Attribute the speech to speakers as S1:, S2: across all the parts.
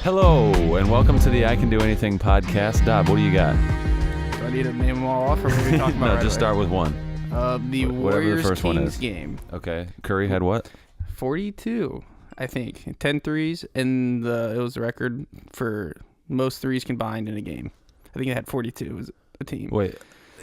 S1: Hello, and welcome to the I Can Do Anything podcast. Daub, what do you got?
S2: Do I need to name them all off, or what are we talking about?
S1: No,
S2: right
S1: just
S2: away?
S1: start with one.
S2: The Warriors
S1: first one
S2: Kings
S1: is.
S2: game.
S1: Okay. Curry had what?
S2: 42, I think. 10 threes, and it was the record for most threes combined in a game. I think it had 42 as a team.
S1: Wait,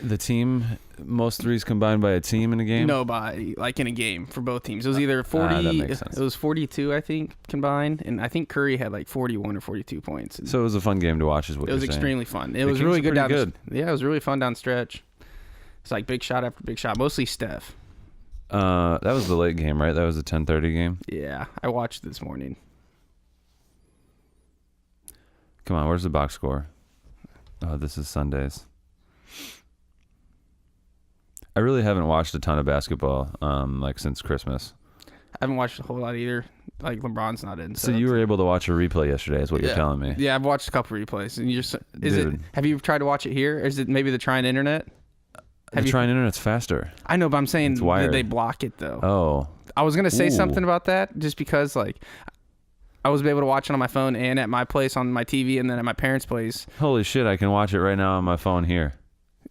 S1: the team, most threes combined by a team in a game?
S2: No, in a game for both teams. It was either 40.
S1: That makes sense.
S2: It was 42, I think, combined, and I think Curry had like 41 or 42 points.
S1: So it was a fun game to watch, is what
S2: It
S1: you're
S2: was
S1: saying.
S2: extremely fun. It
S1: The
S2: was
S1: Kings
S2: really
S1: are
S2: good
S1: pretty
S2: down.
S1: good.
S2: Yeah, it was really fun down stretch. It's like big shot after big shot. Mostly Steph.
S1: That was the late game, right? That was the 10:30 game?
S2: Yeah, I watched this morning.
S1: Come on, where's the box score? Oh, this is Sundays. I really haven't watched a ton of basketball, since Christmas.
S2: I haven't watched a whole lot either. Like LeBron's not in.
S1: So you were able to watch a replay yesterday, is what you're telling me.
S2: Yeah, I've watched a couple replays, and
S1: Dude.
S2: Have you tried to watch it here? Or is it maybe the Trine Internet?
S1: The Trine Internet's faster.
S2: I know, but I'm saying
S1: It's wired.
S2: did they block it though?
S1: Oh.
S2: I was gonna say
S1: Ooh.
S2: something about that just because I was able to watch it on my phone and at my place on my TV and then at my parents' place.
S1: Holy shit, I can watch it right now on my phone here.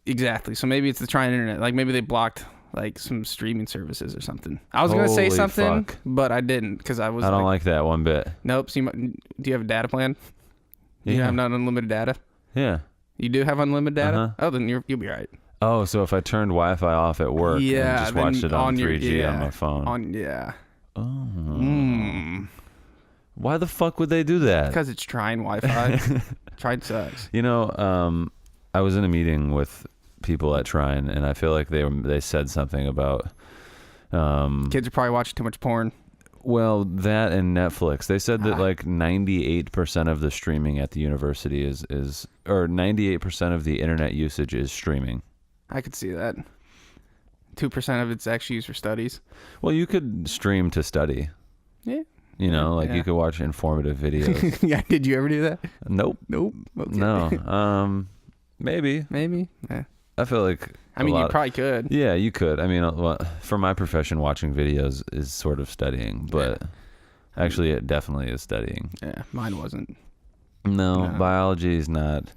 S2: Exactly. So maybe it's the Trine Internet. Like maybe they blocked some streaming services or something. I was gonna say
S1: Holy
S2: something,
S1: fuck.
S2: but I didn't because I
S1: don't like that one bit.
S2: Nope. So do you have a data plan? Do you
S1: Yeah.
S2: have not unlimited data?
S1: Yeah.
S2: You do have unlimited data?
S1: Uh-huh.
S2: Oh, then you'll be right.
S1: Oh, so if I turned Wi-Fi off at work and just
S2: then
S1: watched it on
S2: your-
S1: 3G
S2: yeah,
S1: on my phone.
S2: Oh.
S1: Why the fuck would they do that?
S2: Because it's Trine Wi-Fi. Trine sucks.
S1: You know, I was in a meeting with people at Trine, and I feel like they said something about
S2: Kids are probably watching too much porn.
S1: well, that and Netflix. They said that 98% of the streaming at the university is or 98% of the internet usage is streaming.
S2: I could see that. 2% of it's actually used for studies.
S1: Well, you could stream to study.
S2: Yeah.
S1: You know,
S2: Yeah.
S1: you could watch informative videos.
S2: Yeah. Did you ever do that?
S1: Nope.
S2: Nope. Okay.
S1: No. Maybe.
S2: Maybe. Yeah.
S1: I feel like
S2: You probably could.
S1: Yeah, you could. I mean, for my profession, watching videos is sort of studying, but actually it definitely is studying.
S2: Yeah. Mine wasn't.
S1: No,
S2: No.
S1: biology is not.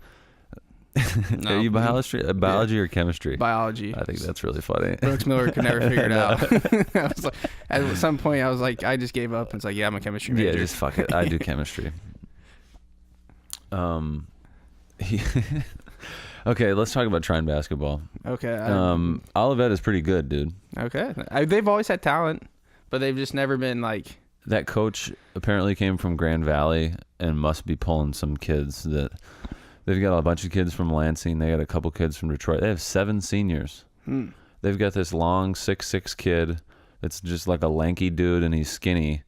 S2: No.
S1: Are you biology or chemistry?
S2: Biology.
S1: I think that's really funny.
S2: Brooks Miller could never figure it out. I was like, at some point, I was like, I just gave up. And it's like, yeah, I'm a chemistry major.
S1: Yeah, just fuck it. I do chemistry. Okay, let's talk about Trine basketball.
S2: Okay.
S1: Olivet is pretty good, dude.
S2: Okay. They've always had talent, but they've just never been like.
S1: That coach apparently came from Grand Valley and must be pulling some kids that they've got a bunch of kids from Lansing. They got a couple kids from Detroit. They have 7 seniors. They've got this long 6'6" kid that's just like a lanky dude, and he's skinny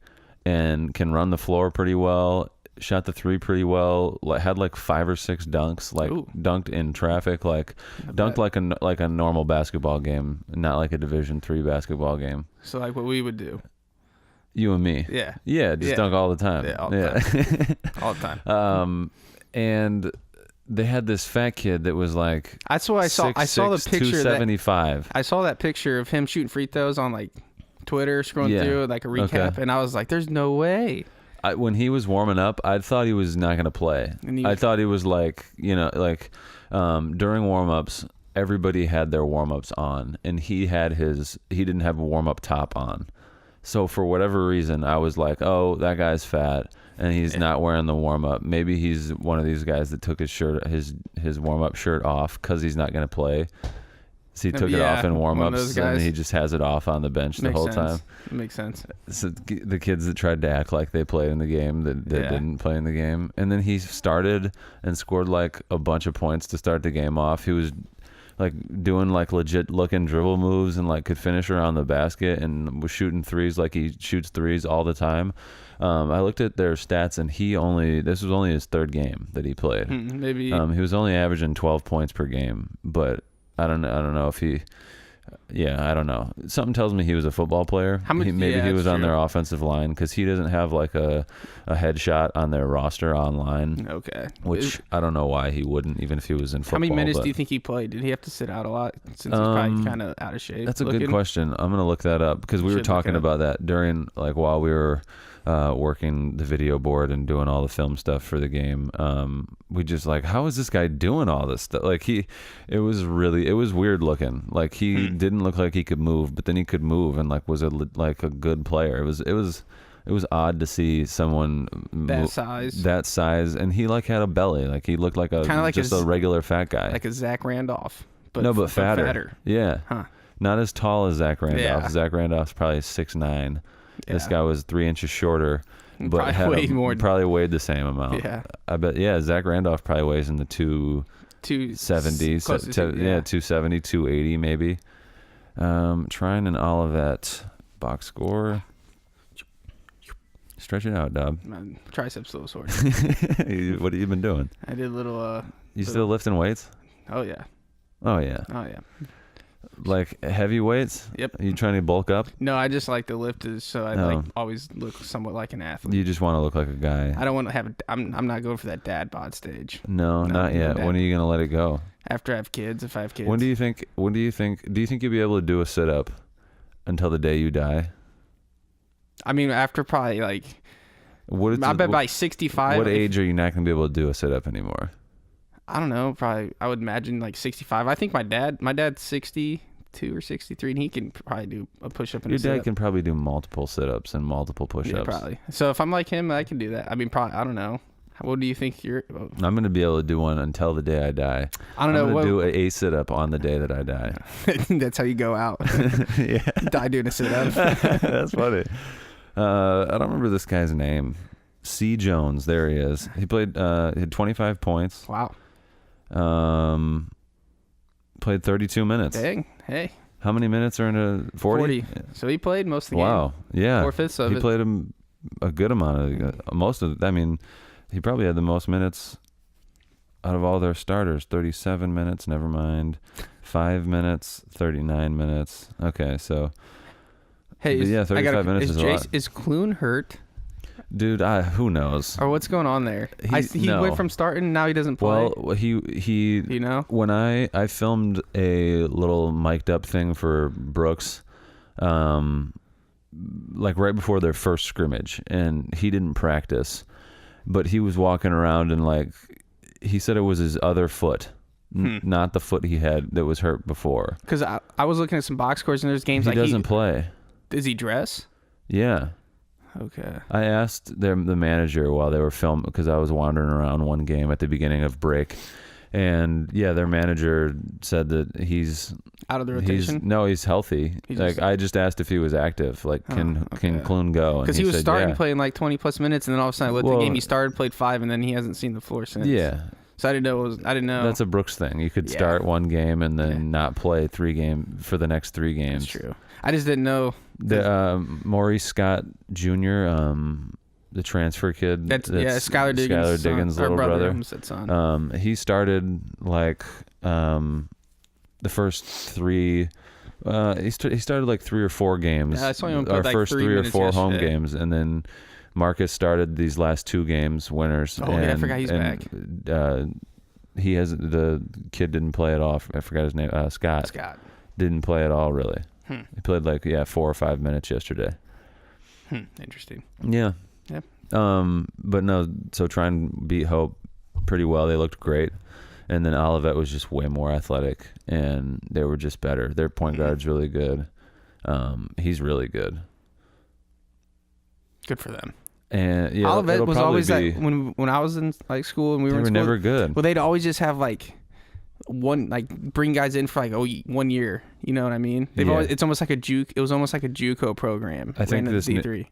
S1: and can run the floor pretty well. Shot the three pretty well. Had 5 or 6 dunks.
S2: Ooh.
S1: Dunked in traffic. Dunked like a normal basketball game, not like a Division III basketball game.
S2: So like what we would do.
S1: You and me.
S2: Yeah.
S1: Yeah, just dunk all the time.
S2: Yeah, all the time. All the time.
S1: And they had this fat kid that was like.
S2: That's what I saw. I saw the picture.
S1: 275.
S2: I saw that picture of him shooting free throws on Twitter, scrolling through like a recap, and I was like, "There's no way."
S1: When he was warming up, I thought he was not going to play. I thought he was during warm-ups, everybody had their warm-ups on, and he didn't have a warm-up top on. So for whatever reason, I was like, oh, that guy's fat, and he's not wearing the warm-up. Maybe he's one of these guys that took his warm-up shirt off because he's not going to play. So he took it off in warm-ups, and he just has it off on the bench the whole time.
S2: Makes sense.
S1: So the kids that tried to act like they played in the game that didn't play in the game. And then he started and scored a bunch of points to start the game off. He was doing legit looking dribble moves and could finish around the basket and was shooting threes like he shoots threes all the time. I looked at their stats, and this was only his 3rd game that he played.
S2: Maybe
S1: he was only averaging 12 points per game, but I don't know if he Yeah, I don't know. Something tells me he was a football player.
S2: How much?
S1: Maybe
S2: yeah,
S1: he was
S2: that's
S1: on
S2: true.
S1: their offensive line because he doesn't have like a headshot on their roster online.
S2: Okay.
S1: Which I don't know why he wouldn't, even if he was in football.
S2: How many minutes
S1: but
S2: do you think he played? Did he have to sit out a lot since he's probably kind of out of shape?
S1: That's a good question. I'm gonna look that up because we were talking about that during while we were working the video board and doing all the film stuff for the game. We just how is this guy doing all this stuff? It was weird looking. Like he didn't look like he could move, but then he could move and was a good player. It was odd to see someone that size, and he had a belly. He looked like a regular fat guy,
S2: like a Zach Randolph, but
S1: fatter. Yeah,
S2: huh?
S1: Not as tall as Zach Randolph.
S2: Yeah.
S1: Zach Randolph's probably 6'9".
S2: Yeah.
S1: This guy was 3 inches shorter, but probably weighed the same amount.
S2: Yeah,
S1: I bet. Yeah, Zach Randolph probably weighs in the 270, 270, 280 maybe. Trying an Olivet box score. Stretch it out, Daub.
S2: My triceps a little sore.
S1: What have you been doing?
S2: I did a little.
S1: You still lifting weights?
S2: Oh yeah.
S1: Oh yeah.
S2: Oh yeah.
S1: Heavy weights?
S2: Yep.
S1: Are you trying to bulk up?
S2: No, I just like to lift so I always look somewhat like an athlete.
S1: You just want to look like a guy.
S2: I don't want to have. I'm not going for that dad bod stage.
S1: No, not yet. When are you gonna let it go?
S2: After I have kids, if I have kids.
S1: Do you think you'll be able to do a sit up until the day you die?
S2: I mean, after probably I bet by 65.
S1: What age are you not gonna be able to do a sit up anymore?
S2: I don't know. Probably, I would imagine 65. I think my dad's 62 or 63, and he can probably do a push up.
S1: Your dad can probably do multiple sit ups and multiple push ups.
S2: Yeah, probably. So if I'm like him, I can do that. I mean, probably. I don't know. What do you think you're?
S1: I'm gonna be able to do one until the day I die.
S2: I don't know.
S1: I'm gonna do a sit up on the day that I die.
S2: That's how you go out.
S1: Yeah,
S2: die doing a sit up.
S1: That's funny. I don't remember this guy's name. C. Jones. There he is. He played. He had 25 points.
S2: Wow.
S1: Played 32 minutes.
S2: Dang. Hey.
S1: How many minutes are in a 40?
S2: So he played most of the game.
S1: Wow. Yeah.
S2: 4/5 of it.
S1: He played a good amount of most of. I mean, he probably had the most minutes out of all their starters. 37 minutes. Never mind. 5 minutes. 39 minutes. Okay, so.
S2: Hey,
S1: 35 minutes is a lot.
S2: Is Clune hurt?
S1: Dude, who knows?
S2: Or what's going on there? He went from starting, now he doesn't play.
S1: Well, he
S2: you know?
S1: When I filmed a little mic'd up thing for Brooks, right before their first scrimmage, and he didn't practice, but he was walking around and he said it was his other foot. Not the foot he had that was hurt before. Because
S2: I was looking at some box scores and there's games
S1: he doesn't play.
S2: Does he dress?
S1: Yeah.
S2: Okay.
S1: I asked the manager while they were filming, because I was wandering around one game at the beginning of break, and their manager said that he's
S2: out of the rotation.
S1: He's healthy. I just asked if he was active. Can Clune go?
S2: Because he was starting playing 20 plus minutes, and then all of a sudden, the game he started, played 5, and then he hasn't seen the floor since.
S1: Yeah.
S2: So I didn't know.
S1: That's a Brooks thing. You could start one game and then not play 3 games for the next 3 games.
S2: That's true. I just didn't know.
S1: The Maurice Scott Jr., the transfer kid.
S2: That's Skylar
S1: Diggins' little brother.
S2: Son.
S1: He started the first 3. He started 3 or 4 games.
S2: Yeah, I saw him
S1: our first 3 or 4 home
S2: yesterday.
S1: games, and then Marcus started these last 2 games, winners.
S2: Oh, I forgot he's back.
S1: He has the kid didn't play at all. I forgot his name. Scott didn't play at all, really. He played 4 or 5 minutes yesterday.
S2: Interesting.
S1: Yeah.
S2: Yep.
S1: But no. So try and beat Hope pretty well. They looked great, and then Olivet was just way more athletic, and they were just better. Their point guard's really good. He's really good.
S2: Good for them.
S1: And
S2: Olivet was always when I was in school and we were in school.
S1: They were never good.
S2: Well, they'd always just have one bring guys in for 1 year. You know what I mean? It's almost like a juke. It was almost like a JUCO program.
S1: I think this
S2: D3.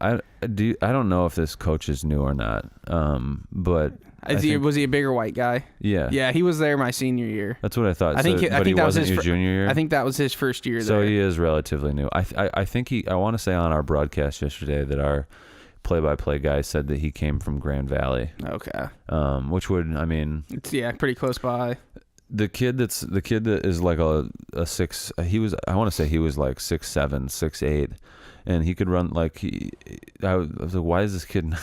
S1: I don't know if this coach is new or not. But
S2: was he a bigger white guy?
S1: Yeah.
S2: Yeah, he was there my senior year.
S1: That's what I thought.
S2: I think
S1: he
S2: that was
S1: wasn't
S2: his
S1: your junior year.
S2: I think that was his first year.
S1: So
S2: there.
S1: he is relatively new. I think I want to say on our broadcast yesterday that our play-by-play guy said that he came from Grand Valley.
S2: Okay.
S1: Which would,
S2: it's pretty close by.
S1: The kid that is like a six. I want to say he was like 6'7", 6'8", and he could run like I was like, why is this kid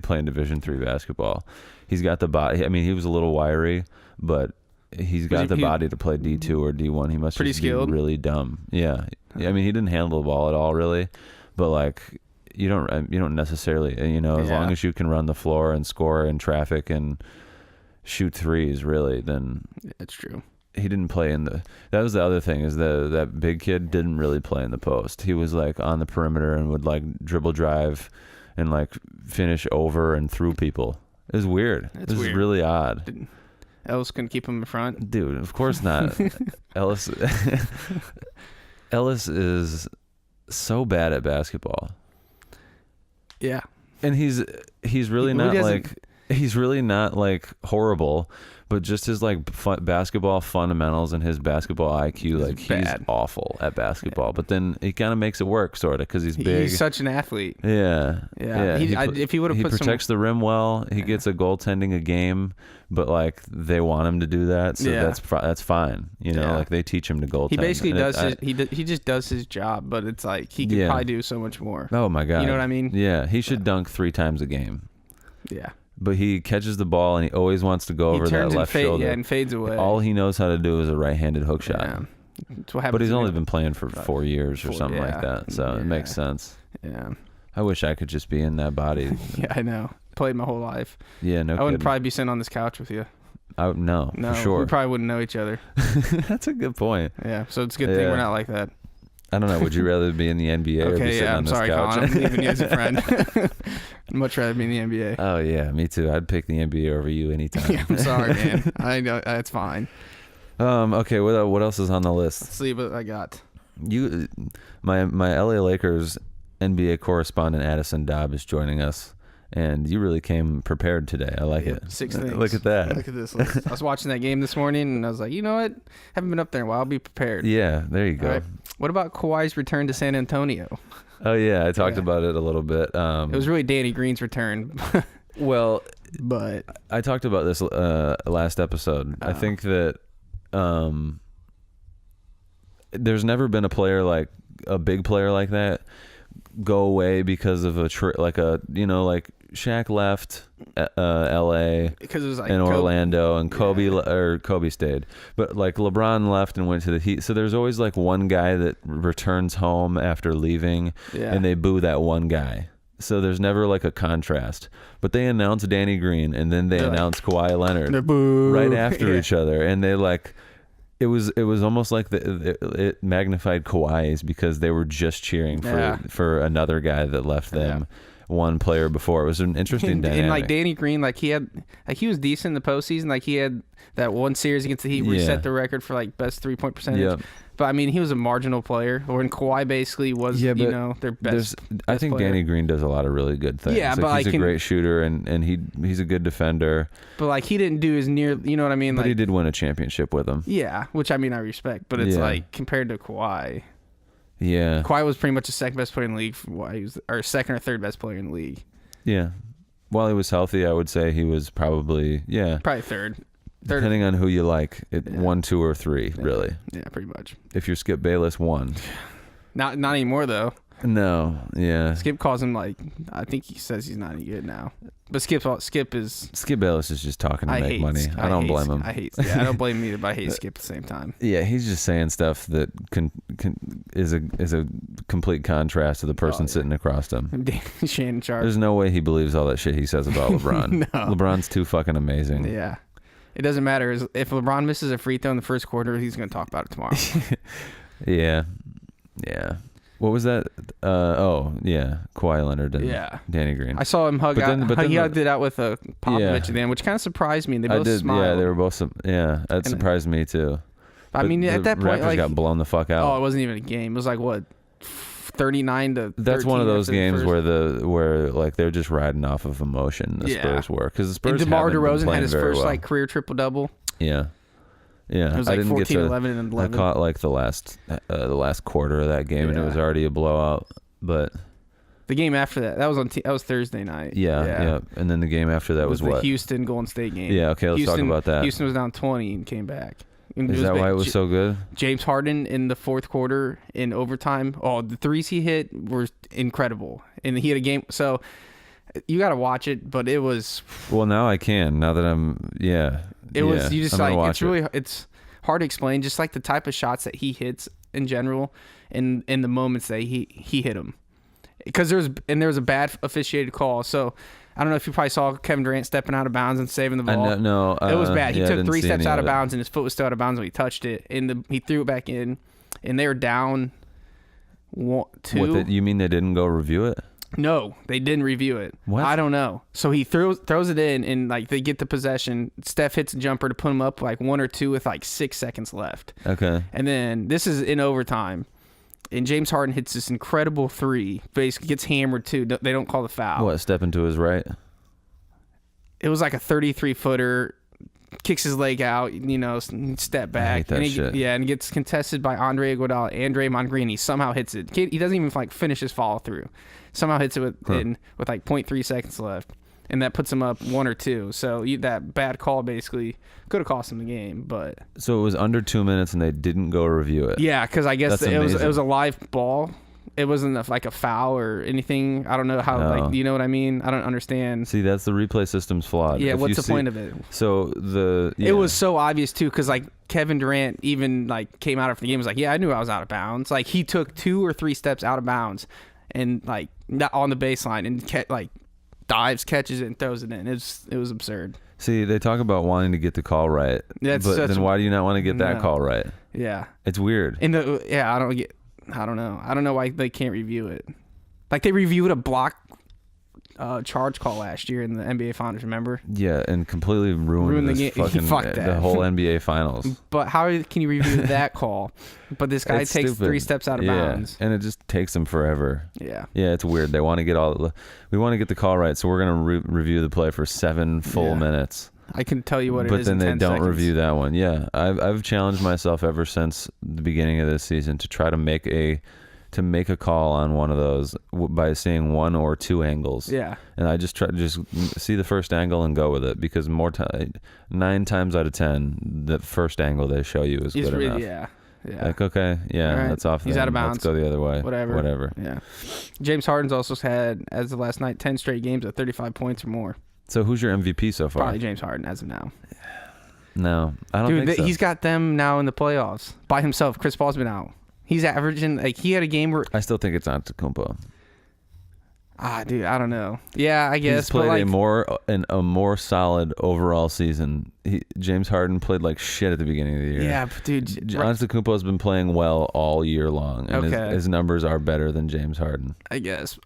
S1: playing Division III basketball? He's got the body. I mean, he was a little wiry, but he's got the body to play D2 or D1. He must
S2: pretty
S1: just
S2: skilled.
S1: be really dumb. Yeah. I mean, he didn't handle the ball at all, really, but like you don't necessarily, as long as you can run the floor and score in traffic and shoot threes, really, then
S2: That's true.
S1: he didn't play in the. That was the other thing, is that big kid didn't really play in the post. He was like on the perimeter and would like dribble drive and like finish over and through people. It was weird. It was really odd.
S2: Ellis couldn't keep him in front.
S1: Dude, of course not. Ellis is so bad at basketball.
S2: Yeah.
S1: And he's really not like horrible, but just his like basketball fundamentals and his basketball IQ, like he's awful at basketball. Yeah. But then he kind of makes it work, sort of, because he's big.
S2: He's such an athlete.
S1: Yeah.
S2: If he would have
S1: he protects the rim well. He gets a goaltending a game, but like they want him to do that, so that's fine. Like they teach him to goaltend.
S2: He basically he just does his job, but it's like he could probably do so much more.
S1: Oh my god.
S2: You know what I mean?
S1: Yeah, he should dunk 3 times a game.
S2: Yeah.
S1: But he catches the ball and he always wants to go over that left shoulder.
S2: Yeah, and fades away.
S1: All he knows how to do is a right-handed hook shot.
S2: Yeah. That's what happens.
S1: But he's only been playing for 4 years or something like that, so it makes sense.
S2: Yeah.
S1: I wish I could just be in that body.
S2: Yeah, I know. Played my whole life.
S1: Yeah, no.
S2: I wouldn't probably be sitting on this couch with you.
S1: No, for sure.
S2: We probably wouldn't know each other.
S1: That's a good point.
S2: Yeah, so it's a good thing we're not like that.
S1: I don't know. Would you rather be in the NBA or be sitting on this couch?
S2: Colin, I'm leaving you as a friend. I'd much rather be in the NBA.
S1: Oh yeah, me too. I'd pick the NBA over you anytime.
S2: Yeah, I'm sorry, man. I know that's fine.
S1: Okay. What else is on the list?
S2: Let's see what I got.
S1: My LA Lakers NBA correspondent Adison Daub is joining us. And you really came prepared today. I like it.
S2: 6 things.
S1: Look at that.
S2: Look at this list. I was watching that game this morning, and I was like, you know what? Haven't been up there in a while. I'll be prepared.
S1: Yeah, there you go.
S2: Right. What about Kawhi's return to San Antonio?
S1: Oh, yeah. I talked about it a little bit.
S2: It was really Danny Green's return.
S1: Well,
S2: but
S1: I talked about this last episode. I think that there's never been a big player like that go away because of like Shaq left LA
S2: because it was like
S1: and Orlando, and Kobe stayed, but like LeBron left and went to the Heat. So there's always like one guy that returns home after leaving, and they boo that one guy. So there's never like a contrast. But they announced Danny Green, and then they announced Kawhi Leonard right after each other, and they like. It was almost like it magnified Kawhi's, because they were just cheering for another guy that left them one player before. It was an interesting dynamic.
S2: And like Danny Green, he was decent in the postseason. Like he had that one series against the Heat where he set the record for like best 3-point percentage. Yep. But I mean, he was a marginal player, when Kawhi basically was, their best. I
S1: think
S2: player.
S1: Danny Green does a lot of really good things.
S2: Yeah, but
S1: he's a great shooter, and he's a good defender.
S2: But like he didn't do as near, you know what I mean?
S1: But he did win a championship with them.
S2: Yeah, which I mean I respect, but it's like compared to Kawhi.
S1: Yeah,
S2: Kawhi was pretty much the second best player in the league. Or second or third best player in the league.
S1: Yeah, while he was healthy, I would say he was probably
S2: third.
S1: Depending on who you like, 1, 2, or 3, really.
S2: Yeah, pretty much.
S1: If you're Skip Bayless, 1.
S2: Not anymore though.
S1: No, yeah.
S2: Skip calls him I think he says he's not any good now. But Skip
S1: Bayless is just talking to make money. I don't blame him.
S2: I don't blame him either, but I hate Skip at the same time.
S1: Yeah, he's just saying stuff that is a complete contrast to the person sitting across him.
S2: Shannon Sharp.
S1: There's no way he believes all that shit he says about LeBron.
S2: No.
S1: LeBron's too fucking amazing.
S2: Yeah. It doesn't matter. If LeBron misses a free throw in the first quarter, he's going to talk about it tomorrow.
S1: Yeah. What was that? Kawhi Leonard and Danny Green.
S2: I saw him hugged it out with Popovich at the end, which kind of surprised me. They both smiled.
S1: Yeah, they were both. That surprised me too.
S2: I mean, at that point,
S1: Raptors got blown the fuck out.
S2: Oh, it wasn't even a game. It was like what, 39 to 13.
S1: That's one of those games where they're just riding off of emotion. The Spurs were, because the Spurs.
S2: And DeMar
S1: haven't
S2: DeRozan
S1: been
S2: had his
S1: very
S2: first
S1: well.
S2: career triple double.
S1: Yeah. Yeah,
S2: it was like 14, 11, and 11.
S1: I caught like the last quarter of that game, and it was already a blowout. But
S2: The game after that was that was Thursday night.
S1: Yeah. And then the game after that was
S2: the
S1: what?
S2: Houston Golden State game.
S1: Yeah, okay, let's talk about that.
S2: Houston was down 20 and came back.
S1: Is that why it was so good?
S2: James Harden in the fourth quarter in overtime. Oh, the threes he hit were incredible. And he had a game. So you got to watch it, but it was.
S1: Well, now I can. Now that
S2: It was, you just like, it's hard to explain. Just like the type of shots that he hits in general and in the moments that he hit them. Because there was a bad officiated call. So I don't know if you probably saw Kevin Durant stepping out of bounds and saving the ball.
S1: No,
S2: it was bad. He took 3 steps out of bounds and his foot was still out of bounds when he touched it. And he threw it back in, and they were down 2.
S1: You mean they didn't go review it?
S2: No, they didn't review it.
S1: What?
S2: I don't know. So he throws it in, and like they get the possession. Steph hits a jumper to put him up like 1 or 2 with like 6 seconds left.
S1: Okay.
S2: And then this is in overtime. And James Harden hits this incredible 3. Basically gets hammered too. They don't call the foul.
S1: What, step into his right?
S2: It was like a 33-footer. Kicks his leg out, step back.
S1: I hate that shit.
S2: Yeah, and gets contested by Andre Iguodala and Draymond Green. He somehow hits it. He doesn't even like finish his follow through. Somehow hits it with like 0.3 seconds left. And that puts him up 1 or 2. So that bad call basically could have cost him the game. But
S1: so it was under 2 minutes and they didn't go review it.
S2: Yeah, because I guess it was a live ball. It wasn't like a foul or anything. I don't know how. Like, you know what I mean? I don't understand.
S1: See, that's the replay system's flawed.
S2: Yeah, what's the point of it?
S1: So it
S2: was so obvious too, because like Kevin Durant even like came out after the game and was like, "Yeah, I knew I was out of bounds." Like he took 2 or 3 steps out of bounds, and like not on the baseline and like dives, catches it, and throws it in. It was absurd.
S1: See, they talk about wanting to get the call right, but then why do you not want to get that call right?
S2: Yeah,
S1: it's weird.
S2: I don't know. I don't know why they can't review it. Like they reviewed a block charge call last year in the NBA Finals, remember?
S1: Yeah, and completely ruined the game. The whole NBA Finals.
S2: But how can you review that call? But this guy takes stupid. 3 steps out of bounds.
S1: And it just takes them forever.
S2: Yeah.
S1: Yeah, it's weird. They want to get we want to get the call right, so we're going to review the play for 7 full minutes.
S2: I can tell you what it is.
S1: But then they don't review that one. Yeah, I've challenged myself ever since the beginning of this season to try to make a call on one of those by seeing 1 or 2 angles.
S2: Yeah. And
S1: I just try to just see the first angle and go with it, because 9 times out of 10, the first angle they show you is good enough.
S2: Yeah. Yeah.
S1: Like, okay, yeah, that's off.
S2: He's out of bounds.
S1: Let's go the other way. Whatever.
S2: Yeah. James Harden's also had, as of last night, 10 straight games at 35 points or more.
S1: So who's your MVP so far?
S2: Probably James Harden as of now.
S1: No, I don't think so.
S2: He's got them now in the playoffs by himself. Chris Paul's been out. He's averaging, like, he had a game where...
S1: I still think it's Antetokounmpo.
S2: Dude, I don't know. Yeah, I guess.
S1: He's played a more solid overall season. James Harden played like shit at the beginning of the year.
S2: Yeah, dude.
S1: Antetokounmpo has been playing well all year long, and his numbers are better than James Harden.
S2: I guess.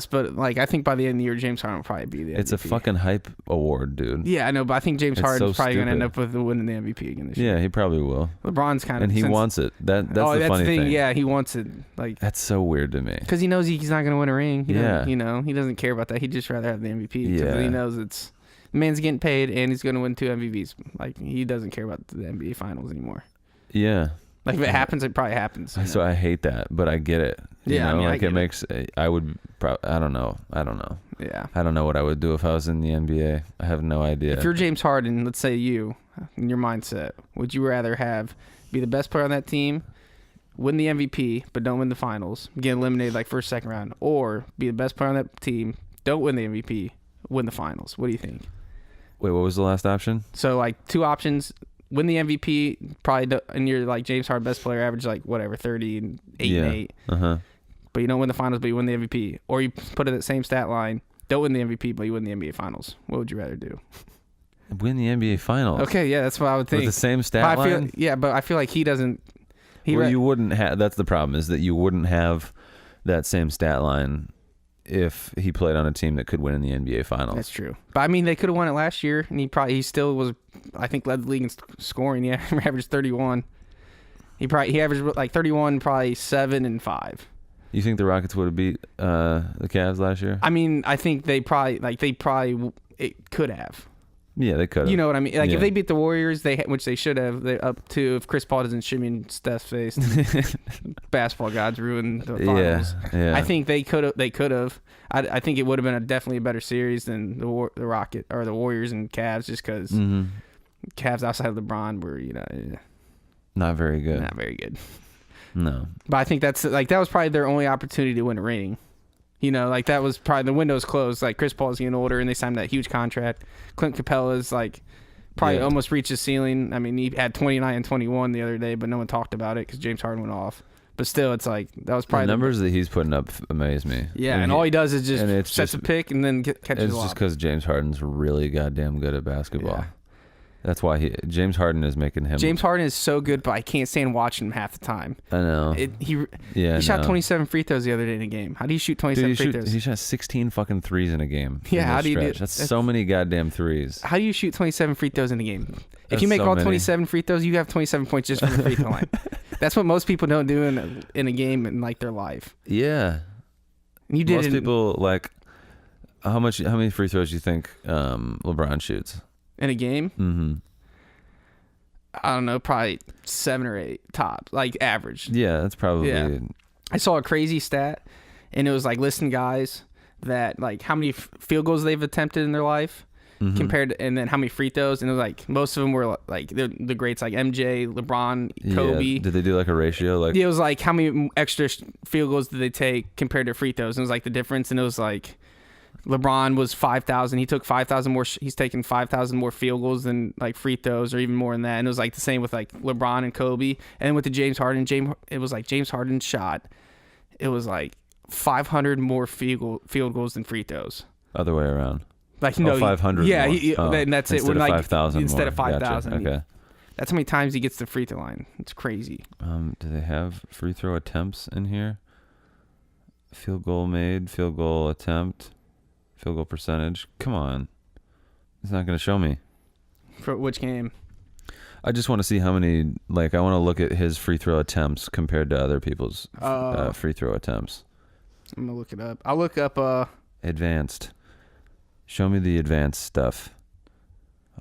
S2: But like, I think by the end of the year, James Harden will probably be the MVP.
S1: It's a fucking hype award, dude.
S2: Yeah, I know, but I think James Harden's probably going to end up with winning the MVP again this year.
S1: Yeah, he probably will.
S2: LeBron's kind of,
S1: and he wants it. That's the funny thing.
S2: Yeah, he wants it. Like,
S1: that's so weird to me.
S2: Because he knows he's not going to win a ring. He doesn't care about that. He'd just rather have the MVP. Yeah. He knows the man's getting paid and he's going to win 2 MVPs. Like, he doesn't care about the NBA Finals anymore.
S1: Yeah.
S2: Like, if it happens, it probably happens.
S1: So I hate that, but I get it.
S2: Yeah,
S1: I would I don't know.
S2: Yeah.
S1: I don't know what I would do if I was in the NBA. I have no idea.
S2: If you're James Harden, let's say you, in your mindset, would you rather be the best player on that team, win the MVP, but don't win the finals, get eliminated like first, second round, or be the best player on that team, don't win the MVP, win the finals? What do you think?
S1: Wait, what was the last option?
S2: So, like, 2 options: win the MVP, probably, and you're like James Harden, best player, average like whatever, 30 and 8 and 8. But you don't win the finals, but you win the MVP. Or you put it at the same stat line: don't win the MVP, but you win the NBA Finals. What would you rather do?
S1: Win the NBA Finals.
S2: Okay, yeah, that's what I would think.
S1: With the same stat line?
S2: But I feel like he doesn't.
S1: You wouldn't have. That's the problem, is that you wouldn't have that same stat line if he played on a team that could win in the NBA Finals.
S2: That's true. But I mean, they could have won it last year, and he still was, I think, led the league in scoring. He averaged 31. He averaged like 31, probably 7 and 5.
S1: You think the Rockets would have beat the Cavs last year?
S2: I mean, I think it could have.
S1: Yeah, they could have.
S2: You know what I mean? Like,
S1: Yeah.
S2: if they beat the Warriors, which they should have, they're up to, if Chris Paul doesn't shimmy in Steph's face, basketball gods ruin the finals.
S1: Yeah.
S2: I think they could have. I think it would have been definitely a better series than the Rocket or the Warriors and Cavs, just because Cavs outside of LeBron were,
S1: not very good.
S2: Not very good.
S1: No.
S2: But I think that was probably their only opportunity to win a ring. Like, that was probably, the window's closed. Like, Chris Paul's getting older, and they signed that huge contract. Clint Capella's, like, probably almost reached his ceiling. I mean, he had 29 and 21 the other day, but no one talked about it because James Harden went off. But still, it's like, that was probably...
S1: The numbers that he's putting up amaze me.
S2: Yeah, and all he does is just sets a pick and then catches
S1: It's
S2: a lob.
S1: just because James Harden's really goddamn good at basketball.
S2: Yeah.
S1: That's why James Harden is making him...
S2: James Harden is so good, but I can't stand watching him half the time.
S1: I know.
S2: He shot 27 free throws the other day in a game. How do you shoot 27 free throws?
S1: He shot 16 fucking threes in a game.
S2: Yeah, how do you do it?
S1: That's so many goddamn threes.
S2: How do you shoot 27 free throws in a game? If
S1: That's
S2: you make
S1: so
S2: all
S1: many.
S2: 27 free throws, you have 27 points just from the free throw line. That's what most people don't do in a game in, like, their life.
S1: Yeah.
S2: You did
S1: Most people, like... How many free throws do you think LeBron shoots?
S2: In a game?
S1: Mm-hmm.
S2: I don't know, probably 7 or 8 top, like average.
S1: Yeah, that's probably...
S2: Yeah. I saw a crazy stat, and it was like listing guys that, like, how many field goals they've attempted in their life compared to, and then how many free throws, and it was like most of them were like the greats, like MJ, LeBron, Kobe.
S1: Yeah. Did they do like a ratio? Like,
S2: it was like how many extra field goals did they take compared to free throws, and it was like the difference, and it was like LeBron was 5,000. He took 5,000 more. He's taken 5,000 more field goals than, like, free throws, or even more than that. And it was like the same with, like, LeBron and Kobe. And then with the James Harden, it was like James Harden shot. It was like 500 more field goals than free throws.
S1: other way around.
S2: Like, no,
S1: 500.
S2: Yeah,
S1: more.
S2: and that's
S1: instead
S2: it.
S1: Of
S2: like
S1: 5,000.
S2: Instead of 5,000.
S1: Gotcha. Okay.
S2: That's how many times he gets the free throw line. It's crazy.
S1: Do they have free throw attempts in here? Field goal made, field goal attempt, field goal percentage. Come on. It's not going to show me.
S2: For which game?
S1: I just want to see how many, like, I want to look at his free throw attempts compared to other people's free throw attempts.
S2: I'm going to look it up. I'll look up...
S1: Advanced. Show me the advanced stuff.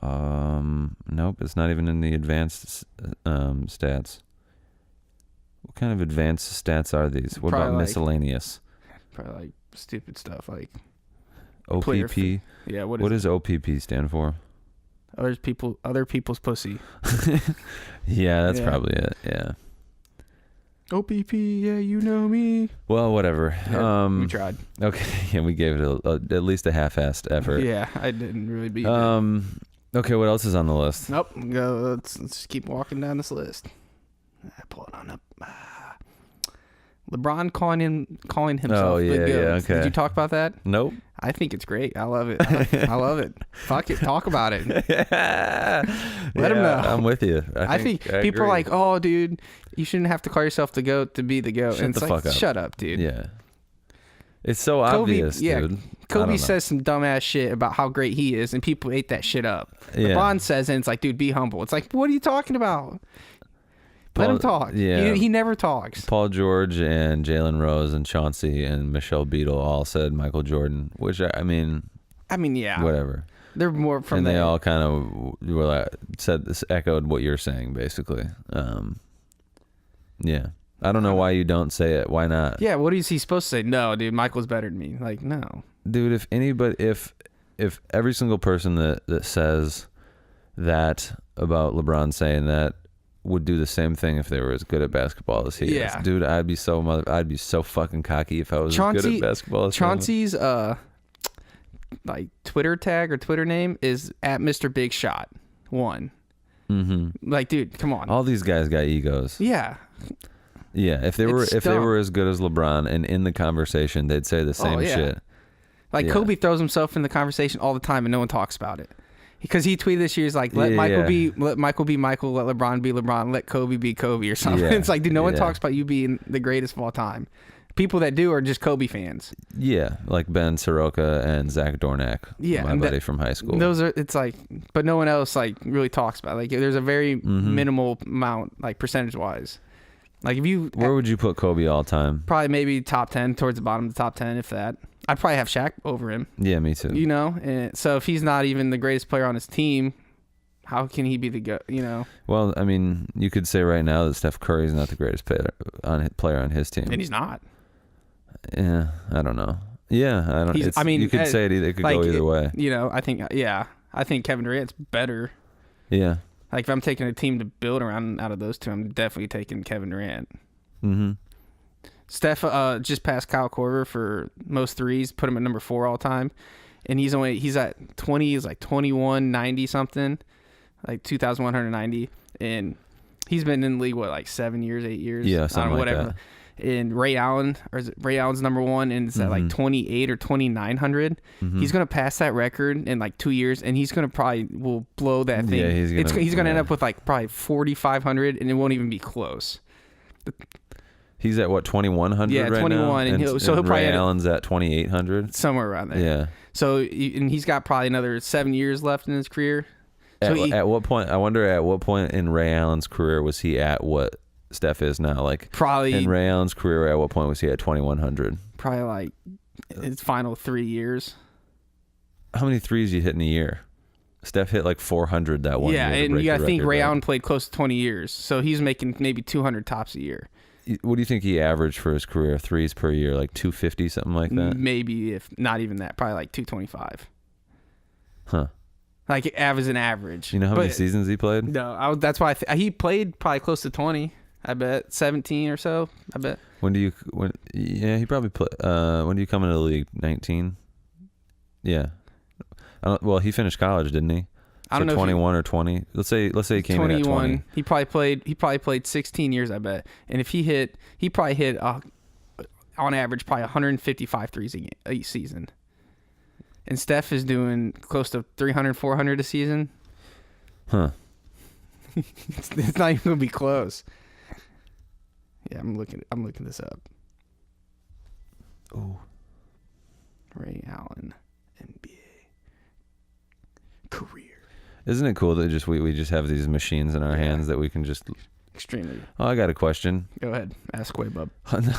S1: Nope, it's not even in the advanced stats. What kind of advanced stats are these? What
S2: Probably
S1: about
S2: like,
S1: miscellaneous?
S2: Probably like stupid stuff like
S1: OPP.
S2: Yeah,
S1: what does OPP stand for?
S2: Other people's pussy.
S1: Yeah, that's probably it. Yeah.
S2: OPP, yeah, you know me.
S1: Well, whatever.
S2: Yeah, we tried.
S1: Okay, yeah, we gave it at least a half-assed effort.
S2: Yeah, I didn't really beat it.
S1: Okay, what else is on the list?
S2: Nope. Let's just keep walking down this list. Pull it on up. LeBron calling himself the GOAT.
S1: Yeah, okay.
S2: Did you talk about that?
S1: Nope.
S2: I think it's great. I love it. I love it. Fuck it. Talk about it. Let him know.
S1: I'm with you.
S2: I think people are like, oh, dude, you shouldn't have to call yourself the GOAT to be the GOAT.
S1: Shut
S2: and it's
S1: the
S2: like,
S1: fuck up.
S2: Shut up, dude.
S1: Yeah. It's so obvious, dude.
S2: Kobe says some dumbass shit about how great he is, and people ate that shit up.
S1: Yeah.
S2: LeBron says, and it's like, dude, be humble. It's like, what are you talking about? Let him talk.
S1: Yeah.
S2: He never talks.
S1: Paul George and Jalen Rose and Chauncey and Michelle Beadle all said Michael Jordan, which I mean,
S2: yeah.
S1: Whatever.
S2: They're more from
S1: and
S2: they
S1: all kind of were like, echoed what you're saying, basically. Yeah. I don't know why you don't say it. Why not?
S2: Yeah, what is he supposed to say? No, dude, Michael's better than me. Like, no.
S1: Dude, if every single person that says that about LeBron saying that would do the same thing if they were as good at basketball as he is. Dude, I'd be so fucking cocky if I was as good at basketball as
S2: Chauncey's like Twitter tag or Twitter name is at Mr. Big Shot 1. Mm-hmm. Like, dude, come on.
S1: All these guys got egos.
S2: Yeah.
S1: Yeah, if they were as good as LeBron and in the conversation, they'd say the same shit.
S2: Like Kobe throws himself in the conversation all the time and no one talks about it. Because he tweeted this year, he's like, let Michael be Michael, let LeBron be LeBron, let Kobe be Kobe or something. Yeah. It's like, dude, no one talks about you being the greatest of all time. People that do are just Kobe fans. Yeah,
S1: like Ben Soroka and Zach Dornack, my buddy from high school.
S2: It's like, but no one else like really talks about it. Like, there's a very minimal amount, like percentage-wise. Like, if you...
S1: Where would you put Kobe all time?
S2: Probably maybe top 10, towards the bottom of the top 10, if that. I'd probably have Shaq over him.
S1: Yeah, me too.
S2: You know, and so if he's not even the greatest player on his team, how can he be the you know?
S1: Well, I mean, you could say right now that Steph Curry's not the greatest player on his team,
S2: and he's not.
S1: Yeah, I don't know. Yeah, I don't. I mean, you could say it could go either way.
S2: You know, I think Kevin Durant's better.
S1: Yeah.
S2: Like if I'm taking a team to build around out of those two, I'm definitely taking Kevin Durant.
S1: Mm-hmm.
S2: Steph just passed Kyle Korver for most threes, put him at number 4 all time, and he's at 20. He's like 2190 something, like 2,190, and he's been in the league like 7 years, 8 years,
S1: yeah, something like that.
S2: And Ray Allen's number 1, and it's at like 28 or 2,900. Mm-hmm. He's gonna pass that record in like 2 years, and he's gonna will blow that thing. Yeah, he's gonna end up with like probably 4,500, and it won't even be close.
S1: He's at what, 2,100
S2: yeah,
S1: right
S2: 21,
S1: now?
S2: and he'll probably
S1: Ray Allen's at 2,800,
S2: somewhere around there.
S1: Yeah.
S2: So and he's got probably another 7 years left in his career.
S1: At what point? I wonder at what point in Ray Allen's career was he at what Steph is now? Like
S2: probably
S1: in Ray Allen's career, at what point was he at 2,100?
S2: Probably like his final 3 years.
S1: How many threes you hit in a year? Steph hit like 400 that one year.
S2: Yeah, and you got to think Ray Allen played close to 20 years, so he's making maybe 200 tops a year.
S1: What do you think he averaged for his career? Threes per year, like 250, something like that?
S2: Maybe, if not even that, probably like 225.
S1: Huh.
S2: Like as an average.
S1: You know how many seasons he played?
S2: No, that's why he played probably close to 20. I bet 17 or so. I bet.
S1: Yeah, he probably played. When do you come into the league? 19. Yeah. Well, he finished college, didn't he? So I don't know. 21 or 20. Let's say he came in at 20.
S2: He probably played 16 years, I bet. And if he probably hit on average probably 155 threes a season. And Steph is doing close to 300, 400 a season.
S1: Huh.
S2: It's not even gonna be close. Yeah, I'm looking this up.
S1: Oh.
S2: Ray Allen, NBA career.
S1: Isn't it cool that we just have these machines in our hands that we can just...
S2: Extremely.
S1: Oh, I got a question.
S2: Go ahead. Ask away, bub.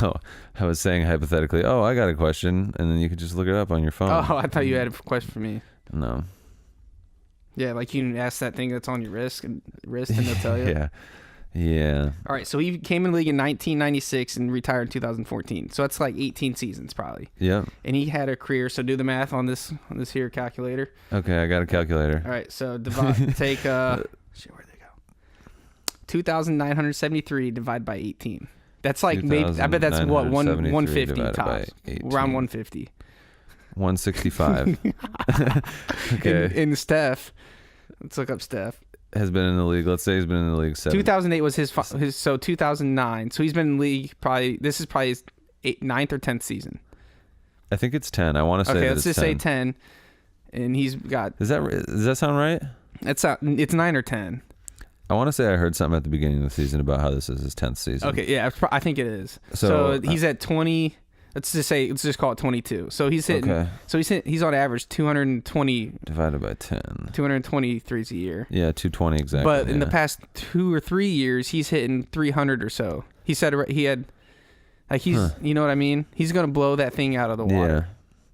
S1: No, I was saying hypothetically, I got a question, and then you could just look it up on your phone.
S2: Oh, I thought you had a question for me.
S1: No.
S2: Yeah, like you can ask that thing that's on your wrist, and they'll tell you.
S1: Yeah.
S2: All right, so he came in the league in 1996 and retired in 2014. So that's like 18 seasons probably.
S1: Yeah.
S2: And he had a career. So do the math on this here calculator.
S1: Okay, I got a calculator.
S2: All right, so take shit, where'd they go? 2,973 divided by 18. That's like maybe, I bet that's what 150 tops. Around 150.
S1: 165. Okay.
S2: In Steph, let's look up Steph.
S1: Has been in the league. Let's say he's been in the league
S2: 2008 was his. So 2009. So he's been in the league probably. This is probably his 9th or 10th season.
S1: I think it's 10. I want to say.
S2: Okay, let's just say 10. And he's got.
S1: Does that sound right?
S2: It's 9 or 10.
S1: I want to say I heard something at the beginning of the season about how this is his 10th season.
S2: Okay, yeah, I think it is. So he's at 20. Let's just call it 22. So he's hitting. Okay. So he's on average 220
S1: divided by 10. 220
S2: threes a year.
S1: Yeah, 220 exactly.
S2: But in the past 2 or 3 years, he's hitting 300 or so. He said he had, like you know what I mean? He's gonna blow that thing out of the water.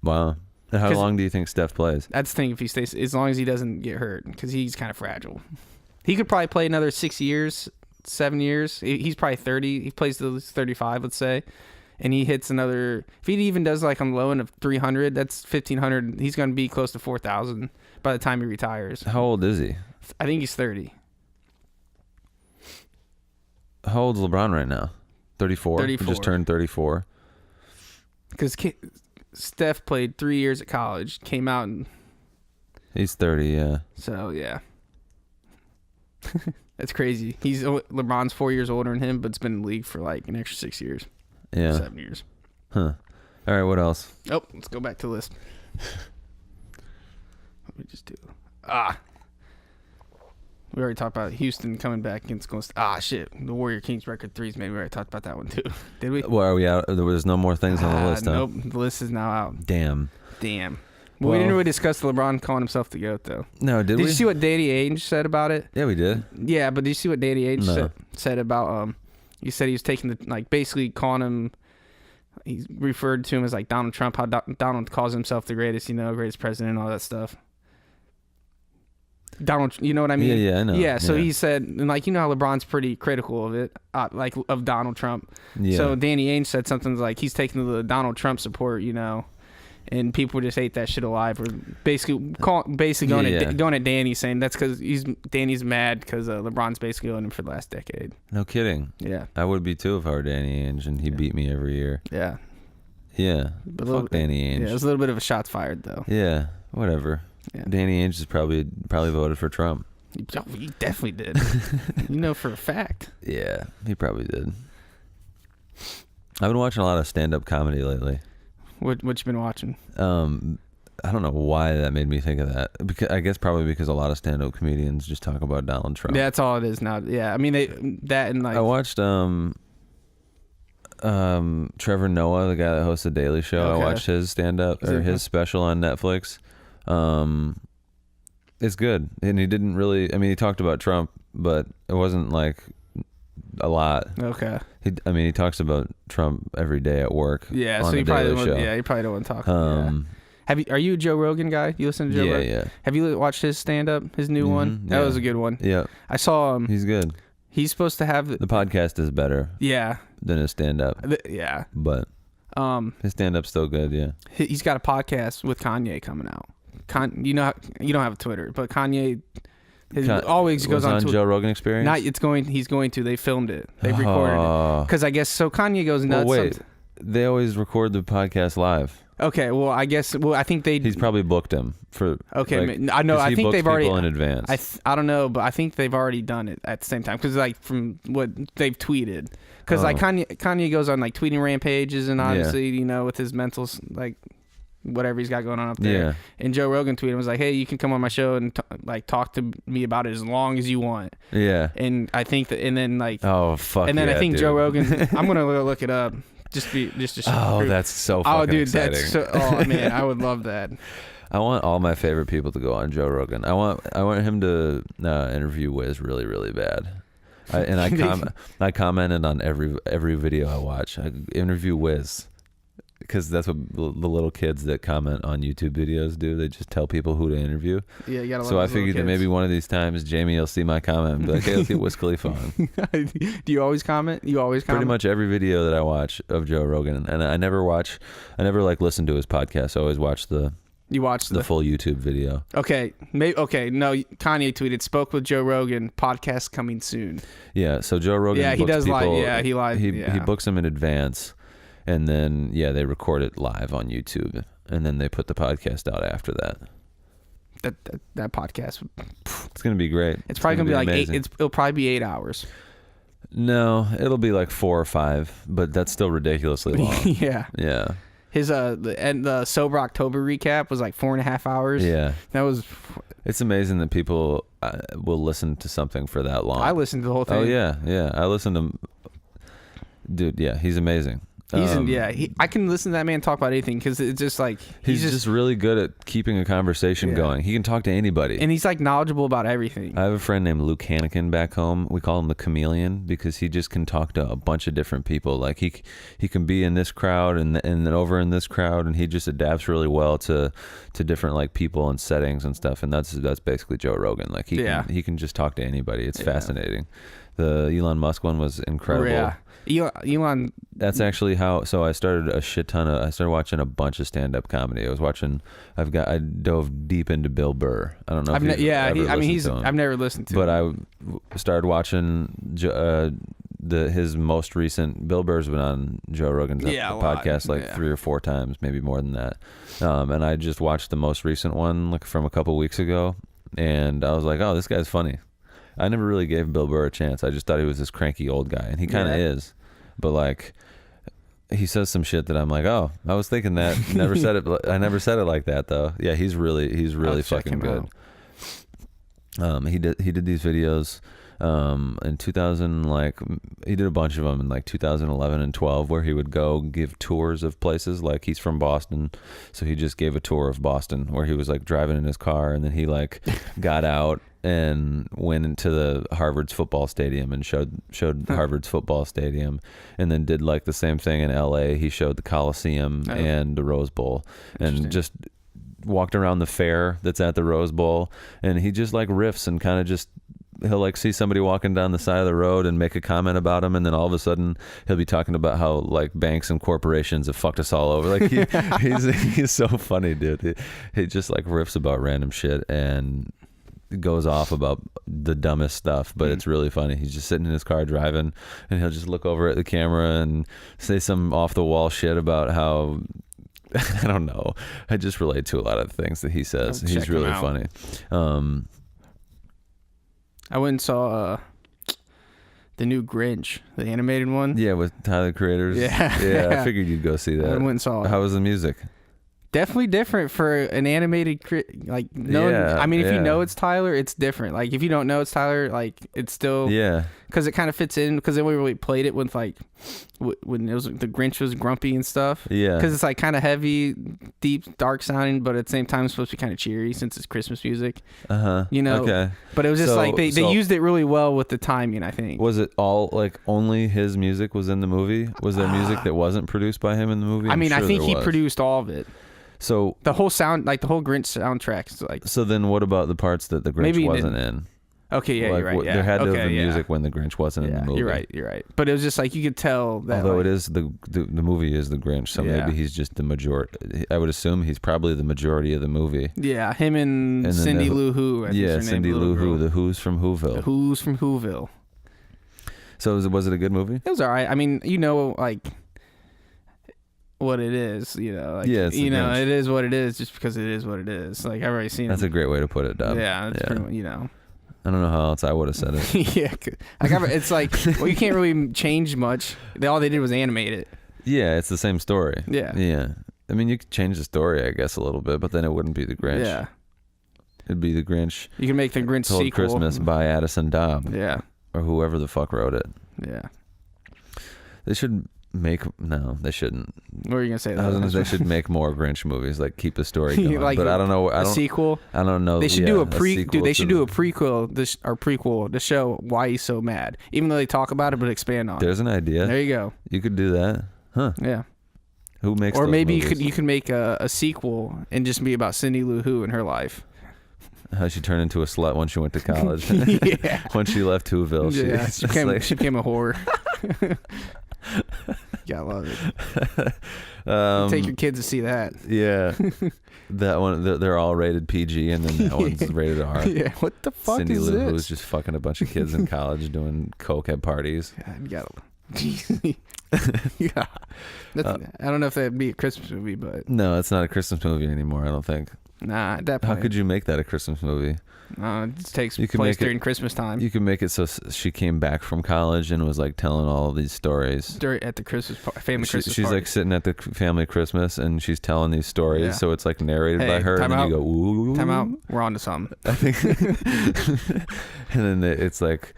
S1: Yeah. Wow. And how long do you think Steph plays?
S2: That's the thing. If he stays, as long as he doesn't get hurt, because he's kind of fragile. He could probably play another 6 years, 7 years. He's probably 30. He plays till he's 35, let's say. And he hits another, if he even does like on the low end of 300, that's 1,500. He's going to be close to 4,000 by the time he retires.
S1: How old is he?
S2: I think he's 30.
S1: How old is LeBron right now? 34?
S2: 34.
S1: He just turned 34.
S2: Because Steph played 3 years at college, came out and...
S1: He's 30, yeah.
S2: So, yeah. That's crazy. LeBron's 4 years older than him, but it's been in the league for like an extra 6 years.
S1: Yeah.
S2: 7 years.
S1: Huh. All right, what else?
S2: Oh, let's go back to the list. What did we just do? We already talked about Houston coming back against Golden State. Shit. The Warrior Kings record threes, man. We already talked about that one, too. Did we?
S1: Well, are we out? There was no more things on the list, huh?
S2: Nope. The list is now out.
S1: Damn.
S2: Well, we didn't really discuss LeBron calling himself the GOAT, though.
S1: No, did we?
S2: Did you see what Danny Ainge said about it?
S1: Yeah, we did.
S2: Yeah, but did you see what Danny Ainge said about... You said he was taking basically calling him he referred to him as like Donald Trump, how Donald calls himself the greatest, greatest president and all that stuff. Donald, you know what I mean?
S1: Yeah, I know.
S2: Yeah, so he said, and like, how LeBron's pretty critical of it, like of Donald Trump. Yeah. So Danny Ainge said something like he's taking the Donald Trump support, and people just ate that shit alive. Or basically going at Danny, saying that's because Danny's mad because LeBron's basically on him for the last decade.
S1: No kidding.
S2: Yeah,
S1: I would be too if I were Danny Ainge and he beat me every year.
S2: Yeah.
S1: Yeah. Fuck Danny Ainge.
S2: Yeah, it was a little bit of a shots fired though.
S1: Yeah. Whatever. Yeah. Danny Ainge has probably voted for Trump.
S2: He definitely did. For a fact.
S1: Yeah, he probably did. I've been watching a lot of stand-up comedy lately.
S2: What you been watching?
S1: I don't know why that made me think of that. I guess probably because a lot of stand-up comedians just talk about Donald Trump.
S2: Yeah, that's all it is now. Yeah, I mean that and like.
S1: I watched Trevor Noah, the guy that hosts the Daily Show. Okay. I watched his stand-up or his special on Netflix. It's good, and he didn't really. I mean, he talked about Trump, but it wasn't like a lot.
S2: Okay.
S1: He talks about Trump every day at work.
S2: Yeah, so he probably don't want to talk. Are you a Joe Rogan guy? You listen to Joe Rogan? Yeah. Have you watched his stand-up, his new one? That was a good one.
S1: Yeah.
S2: I saw him.
S1: He's good.
S2: He's supposed to have
S1: the podcast is better.
S2: Yeah.
S1: Than his stand-up.
S2: Yeah.
S1: But his stand-up's still good. Yeah.
S2: He's got a podcast with Kanye coming out. You don't have a Twitter, but Kanye always goes on
S1: Joe Rogan Experience.
S2: He's going to. They filmed it. They recorded it because I guess so. Kanye goes nuts.
S1: Well, wait, they always record the podcast live.
S2: Okay, well, I guess. Well, I think
S1: he's probably booked him for.
S2: Okay, I know. I think they've already
S1: in advance.
S2: I don't know, but I think they've already done it at the same time because like from what they've tweeted, because like Kanye goes on like tweeting rampages and obviously with his mental like. Whatever he's got going on up there. Yeah. And Joe Rogan tweeted and was like, hey, you can come on my show and talk to me about it as long as you want. Yeah. And I think that, and then like,
S1: oh fuck.
S2: And then I think
S1: dude.
S2: Joe Rogan, I'm gonna look it up just to show.
S1: Oh, that's so fucking exciting.
S2: That's so. Oh man, I would love that.
S1: I want all my favorite people to go on Joe Rogan. I want him to interview Wiz really, really bad. I commented on every video I watch. I interview Wiz. Because that's what the little kids that comment on YouTube videos do. They just tell people who to interview.
S2: Yeah, you gotta love
S1: So I figured that maybe one of these times Jamie will see my comment and be like, hey, let's get Wiz Khalifa on.
S2: Do you always comment?
S1: Pretty much every video that I watch of Joe Rogan. And I never like listen to his podcast. I always watch the full YouTube video.
S2: Okay. No, Kanye tweeted, spoke with Joe Rogan, podcast coming soon.
S1: Yeah, so Joe Rogan books
S2: he does
S1: people,
S2: live. Yeah, he live.
S1: He books them in advance. And then, they record it live on YouTube, and then they put the podcast out after that.
S2: That podcast,
S1: it's gonna be great.
S2: It's probably gonna be like amazing. It'll probably be 8 hours.
S1: No, it'll be like 4 or 5, but that's still ridiculously long. Yeah.
S2: His the Sober October recap was like 4.5 hours.
S1: Yeah,
S2: that was.
S1: It's amazing that people will listen to something for that long.
S2: I listened to the whole thing.
S1: Oh yeah. I listened to. Dude, yeah, he's amazing.
S2: I can listen to that man talk about anything because it's just like
S1: he's just really good at keeping a conversation going. He can talk to anybody,
S2: and he's like knowledgeable about everything.
S1: I have a friend named Luke Hannikin back home. We call him the chameleon because he just can talk to a bunch of different people. Like he can be in this crowd and then over in this crowd, and he just adapts really well to different like people and settings and stuff. And that's basically Joe Rogan. Like he can just talk to anybody. It's fascinating. The Elon Musk one was incredible.
S2: Yeah. Elon.
S1: That's actually how. So I started watching a bunch of stand-up comedy. I dove deep into Bill Burr. I don't know.
S2: I've never listened to.
S1: But I started watching his most recent. Bill Burr's been on Joe Rogan's podcast like 3 or 4 times, maybe more than that. And I just watched the most recent one like from a couple weeks ago, and I was like, oh, this guy's funny. I never really gave Bill Burr a chance. I just thought he was this cranky old guy, and he kind of is. But like, he says some shit that I'm like, oh, I was thinking that. Never said it. I never said it like that though. Yeah, he's really fucking good. He did these videos in 2000. Like, he did a bunch of them in like 2011 and 12, where he would go give tours of places. Like, he's from Boston, so he just gave a tour of Boston where he was like driving in his car, and then he like got out and went into the Harvard's football stadium and showed Harvard's football stadium, and then did like the same thing in LA. He showed the Coliseum and the Rose Bowl, and just walked around the fair that's at the Rose Bowl, and he just like riffs and kind of just, he'll like see somebody walking down the side of the road and make a comment about him, and then all of a sudden he'll be talking about how like banks and corporations have fucked us all over. Like he's so funny, dude. He just like riffs about random shit and goes off about the dumbest stuff, but it's really funny. He's just sitting in his car driving, and he'll just look over at the camera and say some off the wall shit about how, I don't know. I just relate to a lot of things that he says. He's really funny.
S2: I went and saw the new Grinch, the animated one.
S1: Yeah, with Tyler Creators. Yeah. I figured you'd go see that.
S2: I went and saw it.
S1: How was the music?
S2: Definitely different for an animated, like, no. I mean, if you know it's Tyler, it's different. Like, if you don't know it's Tyler, like, it's still, because it kind of fits in. Because then we really played it with like when it was the Grinch was grumpy and stuff. Yeah, because it's like kind of heavy, deep, dark sounding, but at the same time it's supposed to be kind of cheery since it's Christmas music. You know. Okay. But it was just like they used it really well with the timing, I think. Was it all like only his music was in the movie? Was there music that wasn't produced by him in the movie? I mean, I think he produced all of it.
S1: So
S2: the whole sound, like the whole Grinch soundtrack, is like.
S1: So then, what about the parts that the Grinch wasn't in?
S2: Okay, yeah,
S1: like,
S2: you're right. Yeah.
S1: There had to have been music when the Grinch wasn't in the movie.
S2: You're right. But it was just like you could tell that.
S1: Although it is the movie is the Grinch, so maybe he's just the majority. I would assume he's probably the majority of the movie.
S2: Yeah, him and Cindy Lou Who.
S1: Cindy Lou Who, the Who's from Whoville.
S2: The Who's from Whoville.
S1: So was it a good movie?
S2: It was all right. I mean, like. What it is, like, it is what it is just because it is what it is. Like, I've already seen it.
S1: That's a great way to put it, Dub.
S2: Yeah, it's pretty much,
S1: I don't know how else I would have said it.
S2: Yeah, it's like, well, you can't really change much. All they did was animate it.
S1: Yeah, it's the same story. Yeah. I mean, you could change the story, I guess, a little bit, but then it wouldn't be the Grinch.
S2: Yeah.
S1: It'd be the Grinch.
S2: You can make the Grinch
S1: Told
S2: sequel.
S1: Christmas by Adison Daub.
S2: Yeah.
S1: Or whoever the fuck wrote it.
S2: Yeah.
S1: They should no, they shouldn't.
S2: What were you gonna say?
S1: They should make more Grinch movies, like keep the story going.
S2: Like
S1: but I don't know.
S2: A sequel.
S1: I don't know.
S2: They should do a prequel. They should do a prequel to show why he's so mad, even though they talk about it, but expand on it.
S1: There's an idea.
S2: There you go.
S1: You could do that, huh?
S2: Yeah.
S1: Who makes?
S2: Or
S1: those
S2: maybe
S1: movies?
S2: you could make a sequel and just be about Cindy Lou Who and her life.
S1: How she turned into a slut when she went to college.
S2: Yeah.
S1: When she left Whoville,
S2: she became a whore. Yeah, I love it. Take your kids to see that.
S1: Yeah. That one, they're all rated PG, and then that one's rated R.
S2: Yeah, what the fuck
S1: Cindy
S2: is
S1: Lou
S2: this?
S1: Who's just fucking a bunch of kids in college doing coke at parties.
S2: Yeah. I don't know if that'd be a Christmas movie, but
S1: no, it's not a Christmas movie anymore. I don't think.
S2: Nah, at that point.
S1: How could you make that a Christmas movie?
S2: It takes place during Christmas time.
S1: You can make it so she came back from college and was like telling all of these stories
S2: at the Christmas family Christmas
S1: she's
S2: party.
S1: like sitting at the family Christmas and she's telling these stories. Yeah. So it's like narrated by her, and then you go, ooh.
S2: Time out. We're on to something.
S1: I think. And then it's like,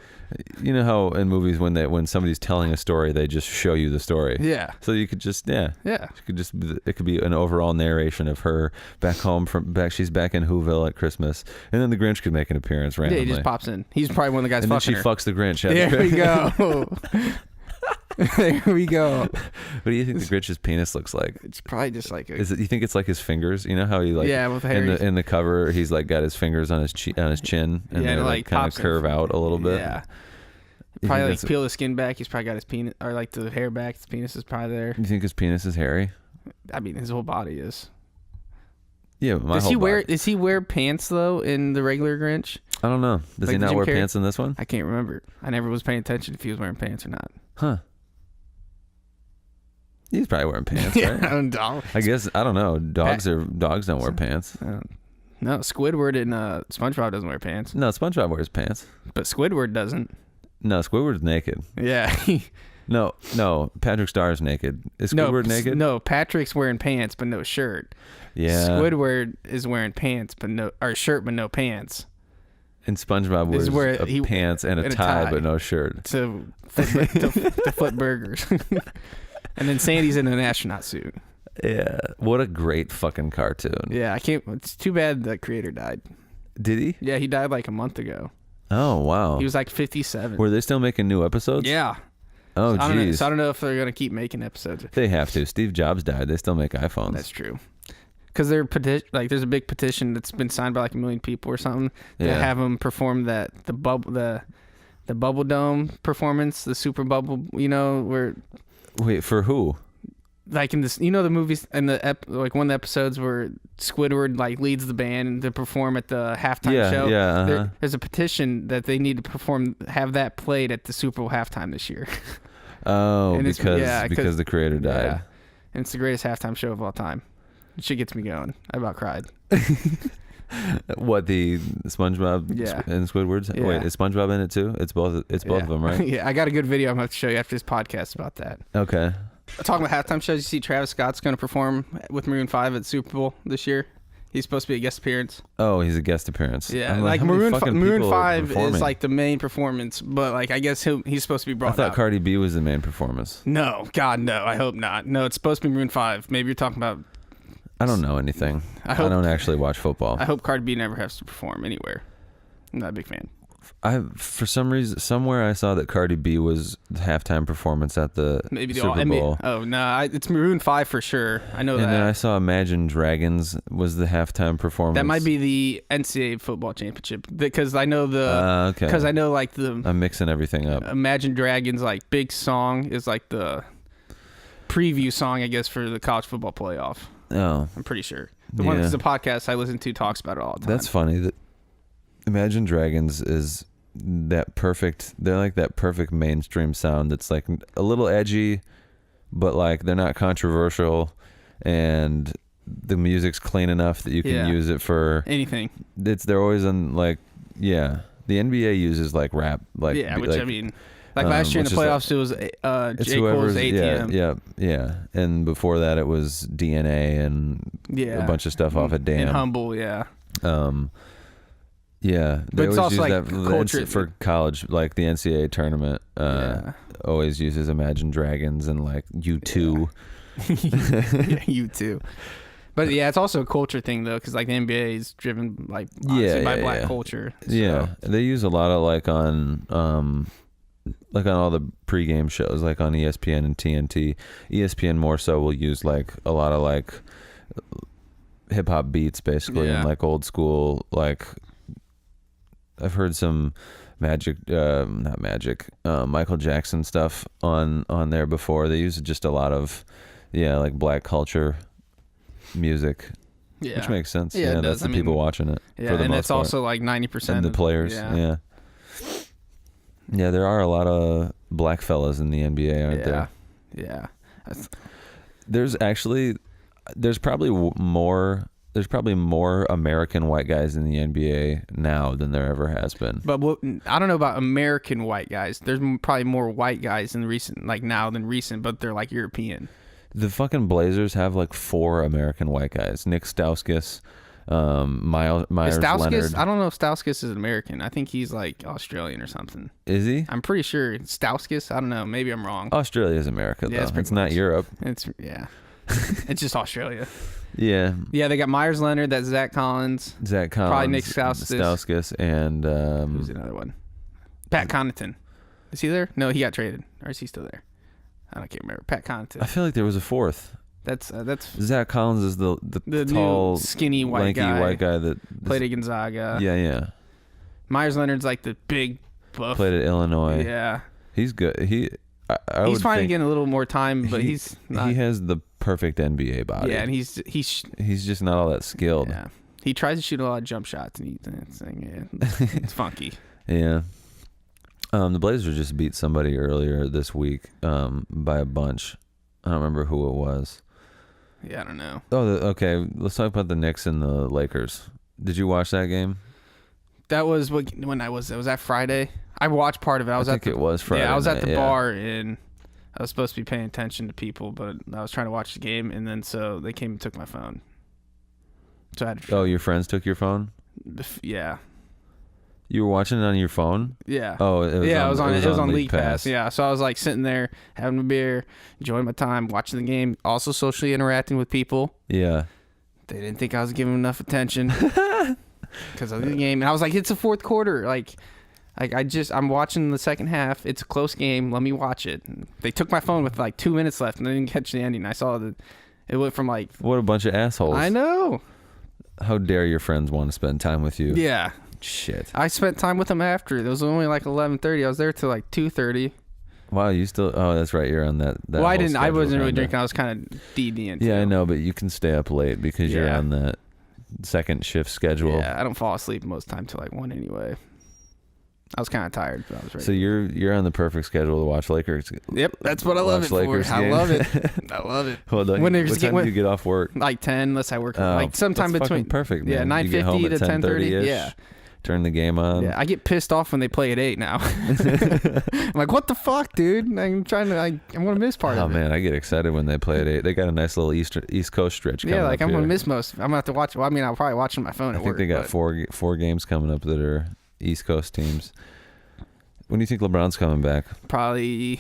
S1: you know how in movies when somebody's telling a story, they just show you the story.
S2: Yeah.
S1: So you could just it could be an overall narration of her back home she's back in Whoville at Christmas, and then the Grinch could make an appearance randomly.
S2: Yeah, he just pops in. He's probably one of the guys.
S1: And
S2: fucking
S1: then she fucks the Grinch.
S2: There we go. There we go.
S1: What do you think the Grinch's penis looks like?
S2: It's probably just like
S1: you think it's like his fingers? You know how he like
S2: with hair
S1: in the cover he's like got his fingers on his chin and they like kind of curve out a little bit.
S2: Yeah. Probably like peel the skin back. He's probably got his penis or like the hair back. His penis is probably there.
S1: You think his penis is hairy?
S2: I mean, his whole body is.
S1: Yeah,
S2: does he wear pants though in the regular Grinch?
S1: I don't know. Does he not wear pants in this one?
S2: I can't remember. I never was paying attention if he was wearing pants or not.
S1: Huh. He's probably wearing pants, right? I guess I don't know. Dogs don't wear pants.
S2: No, Squidward and SpongeBob doesn't wear pants.
S1: No, SpongeBob wears pants,
S2: but Squidward doesn't.
S1: No, Squidward's naked.
S2: Yeah.
S1: No, Patrick Star's naked. Is Squidward naked?
S2: No, Patrick's wearing pants but no shirt.
S1: Yeah.
S2: Squidward is wearing pants or shirt but no pants.
S1: And SpongeBob wears pants and a tie but no shirt.
S2: To flip burgers. And then Sandy's in an astronaut suit.
S1: Yeah. What a great fucking cartoon.
S2: Yeah, it's too bad the creator died.
S1: Did he?
S2: Yeah, he died like a month ago.
S1: Oh, wow.
S2: He was like 57.
S1: Were they still making new episodes?
S2: Yeah.
S1: Oh, geez.
S2: So I don't know if they're going to keep making episodes.
S1: They have to. Steve Jobs died. They still make iPhones.
S2: That's true. Because there's a big petition that's been signed by like 1 million people or something to have him perform the Bubble Dome performance, the Super Bubble, where...
S1: Wait, for who?
S2: Like in this, the movies and like one of the episodes where Squidward like leads the band to perform at the halftime show.
S1: Yeah,
S2: there's a petition that they need to have that played at the Super Bowl halftime this year.
S1: Oh, because the creator died.
S2: Yeah, and it's the greatest halftime show of all time. Shit gets me going. I about cried.
S1: What, the SpongeBob and Squidward's?
S2: Yeah.
S1: Wait, is SpongeBob in it too? It's both. It's both of them, right?
S2: Yeah, I got a good video I'm going to show you after this podcast about that.
S1: Okay.
S2: Talking about halftime shows, you see Travis Scott's going to perform with Maroon 5 at the Super Bowl this year. He's supposed to be a guest appearance.
S1: Oh, he's a guest appearance.
S2: Yeah,
S1: I'm
S2: like
S1: how many
S2: Maroon
S1: fucking
S2: 5
S1: people are
S2: is like the main performance, but like I guess he's supposed to be brought
S1: I thought
S2: out.
S1: Cardi B was the main performance.
S2: No, God, no. I hope not. No, it's supposed to be Maroon 5. Maybe you're talking about...
S1: I don't know anything. I don't actually watch football.
S2: I hope Cardi B never has to perform anywhere. I'm not a big fan.
S1: For some reason, somewhere I saw that Cardi B was the halftime performance at the Super Bowl.
S2: Oh, no. It's Maroon 5 for sure. I know that.
S1: And then I saw Imagine Dragons was the halftime performance.
S2: That might be the NCAA football championship because I know
S1: okay.
S2: Because I know like the...
S1: I'm mixing everything up.
S2: Imagine Dragons like big song is like the preview song, I guess, for the college football playoff.
S1: Oh.
S2: I'm pretty sure. The podcast I listen to talks about it all the time.
S1: That's funny. That Imagine Dragons is that perfect. They're like that perfect mainstream sound that's like a little edgy, but like they're not controversial, and the music's clean enough that you can use it for
S2: anything.
S1: They're always in like the NBA uses like rap, like
S2: which I mean. Like last year in the playoffs, it was J. Cole's ATM.
S1: Yeah. And before that, it was DNA and a bunch of stuff off of Damn.
S2: And Humble, yeah.
S1: Yeah, they
S2: but it's
S1: always
S2: also
S1: use
S2: like
S1: that
S2: culture
S1: for college, like the NCAA tournament. Always uses Imagine Dragons and like U2.
S2: U2. But yeah, it's also a culture thing though, because like the NBA is driven like by black culture. So.
S1: Yeah, they use a lot of like on all the pregame shows, like on ESPN and TNT. ESPN more so will use like a lot of like hip hop beats basically, and like old school like. I've heard some Michael Jackson stuff on there before. They use just a lot of like black culture music. Yeah. Which makes sense. Yeah, that's the people watching it.
S2: Yeah, and it's also like 90%
S1: and the players. Yeah. Yeah, there are a lot of black fellas in the NBA, aren't there?
S2: Yeah.
S1: There's probably more American white guys in the NBA now than there ever has been.
S2: But I don't know about American white guys. There's probably more white guys in now than recent, but they're like European.
S1: The fucking Blazers have like 4 American white guys. Nick Stauskas, Myers Leonard.
S2: I don't know if Stauskas is American. I think he's like Australian or something.
S1: Is he?
S2: I'm pretty sure Stauskas. I don't know. Maybe I'm wrong.
S1: Australia is America, though. It's not Europe.
S2: It's it's just Australia.
S1: Yeah.
S2: Yeah, they got Myers Leonard, that's Zach Collins. Probably Nick
S1: Stauskas, and
S2: who's another one? Pat Connaughton. Is he there? No, he got traded. Or is he still there? I can't remember. Pat Connaughton.
S1: I feel like there was a 4th.
S2: That's
S1: Zach Collins is the tall,
S2: skinny white
S1: white guy that
S2: played at Gonzaga.
S1: Yeah.
S2: Myers Leonard's like the big buff.
S1: Played at Illinois.
S2: Yeah.
S1: He's good.
S2: He's finally getting a little more time, but he's not.
S1: He has the perfect NBA body.
S2: Yeah, and he's
S1: just not all that skilled.
S2: Yeah. He tries to shoot a lot of jump shots, and it's funky.
S1: Yeah. The Blazers just beat somebody earlier this week by a bunch. I don't remember who it was.
S2: Yeah, I don't know.
S1: Oh, okay. Let's talk about the Knicks and the Lakers. Did you watch that game?
S2: That was was that Friday? I watched part of it.
S1: It was Friday.
S2: Yeah, I was at the bar and I was supposed to be paying attention to people, but I was trying to watch the game, and then so they came and took my phone. So I had to.
S1: Oh, your friends took your phone?
S2: Yeah.
S1: You were watching it on your phone?
S2: Yeah.
S1: Oh, it was on
S2: League Pass. Yeah. So I was like sitting there having a beer, enjoying my time, watching the game, also socially interacting with people.
S1: Yeah.
S2: They didn't think I was giving enough attention. because of the game. And I was like, it's a fourth quarter. Like I'm watching the second half. It's a close game. Let me watch it. And they took my phone with like 2 minutes left, and I didn't catch the ending. I saw that it went from like.
S1: What a bunch of assholes!
S2: I know.
S1: How dare your friends want to spend time with you?
S2: Yeah.
S1: Shit.
S2: I spent time with them after. It was only like 11:30. I was there till like 2:30.
S1: Wow, you still? Oh, that's right. You're on that.
S2: Well, I didn't. I wasn't really drinking. I was kind of DDing.
S1: Yeah, I know, but you can stay up late because you're on that second shift schedule.
S2: Yeah, I don't fall asleep most time till like 1 anyway. I was kind of tired, but I was ready.
S1: So you're on the perfect schedule to watch Lakers.
S2: Yep, that's what I love it
S1: Lakers
S2: for. I love it. I love it.
S1: Well, what time do you get off work?
S2: Like 10, unless I work like sometime
S1: that's
S2: between.
S1: Perfect. Man.
S2: Yeah, 9:50 to 10:30. Yeah.
S1: Turn the game on.
S2: Yeah, I get pissed off when they play at 8 now. I'm like, what the fuck, dude? I'm gonna miss part of it.
S1: Oh man, I get excited when they play at 8. They got a nice little East Coast stretch coming up.
S2: Yeah, like I'm gonna miss most. I'm gonna have to watch. Well, I mean, I'll probably watch on my phone at work.
S1: I think they got four games coming up that are East Coast teams. When do you think LeBron's coming back?
S2: Probably.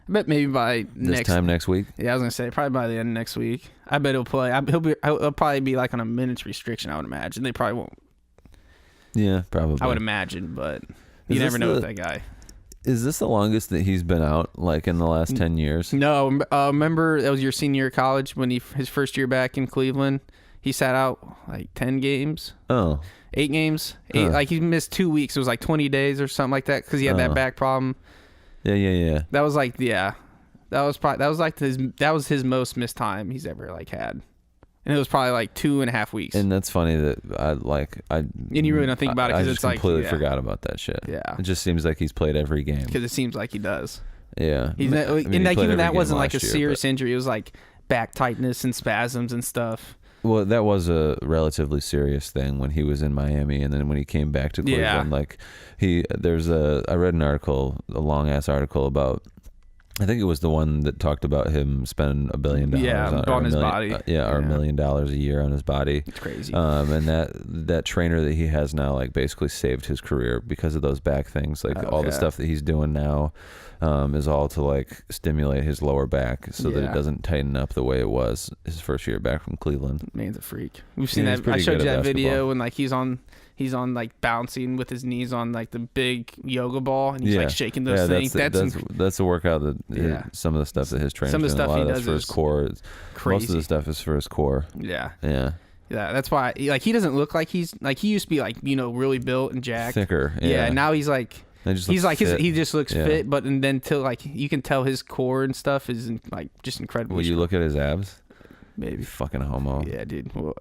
S2: I bet maybe by
S1: this time next week.
S2: Yeah, I was gonna say probably by the end of next week. I bet he'll play. He'll probably be like on a minutes restriction. I would imagine they probably won't.
S1: Yeah, probably.
S2: I would imagine, but you never know with that guy.
S1: Is this the longest that he's been out, like in the last 10 years?
S2: No, remember that was your senior year of college when his first year back in Cleveland. He sat out like 10 games.
S1: Oh.
S2: 8 games. Like he missed 2 weeks. It was like 20 days or something like that because he had that back problem.
S1: Yeah.
S2: That was like that was his most missed time he's ever like had. And it was probably like 2.5 weeks.
S1: And that's funny that and
S2: you really don't think about it because it's like
S1: completely forgot about that shit.
S2: Yeah.
S1: It just seems like he's played every game.
S2: Because it seems like he does.
S1: Yeah.
S2: And like even that wasn't like a serious injury. It was like back tightness and spasms and stuff.
S1: Well, that was a relatively serious thing when he was in Miami, and then when he came back to Cleveland, I read an article, a long ass article about. I think it was the one that talked about him spending $1 billion
S2: on his body.
S1: or $1 million a year on his body.
S2: It's crazy.
S1: And that trainer that he has now, like, basically saved his career because of those back things. Like all the stuff that he's doing now is all to like stimulate his lower back so that it doesn't tighten up the way it was his first year back from Cleveland.
S2: Man's a freak. We've seen that. I showed you that video when like he's on like bouncing with his knees on like the big yoga ball and he's like shaking those things.
S1: That's a workout that some of the stuff that his trainers do.
S2: Some of the stuff he does
S1: for his core.
S2: Crazy.
S1: Most of the stuff is for his core.
S2: Yeah.
S1: Yeah.
S2: Yeah, that's why like he doesn't look like he used to be like, really built and jacked.
S1: Thicker.
S2: Yeah, now he's like he just looks fit, but and then till like you can tell his core and stuff is like just incredible.
S1: Will you look at his abs?
S2: Maybe.
S1: Fucking homo.
S2: Yeah, dude. Well,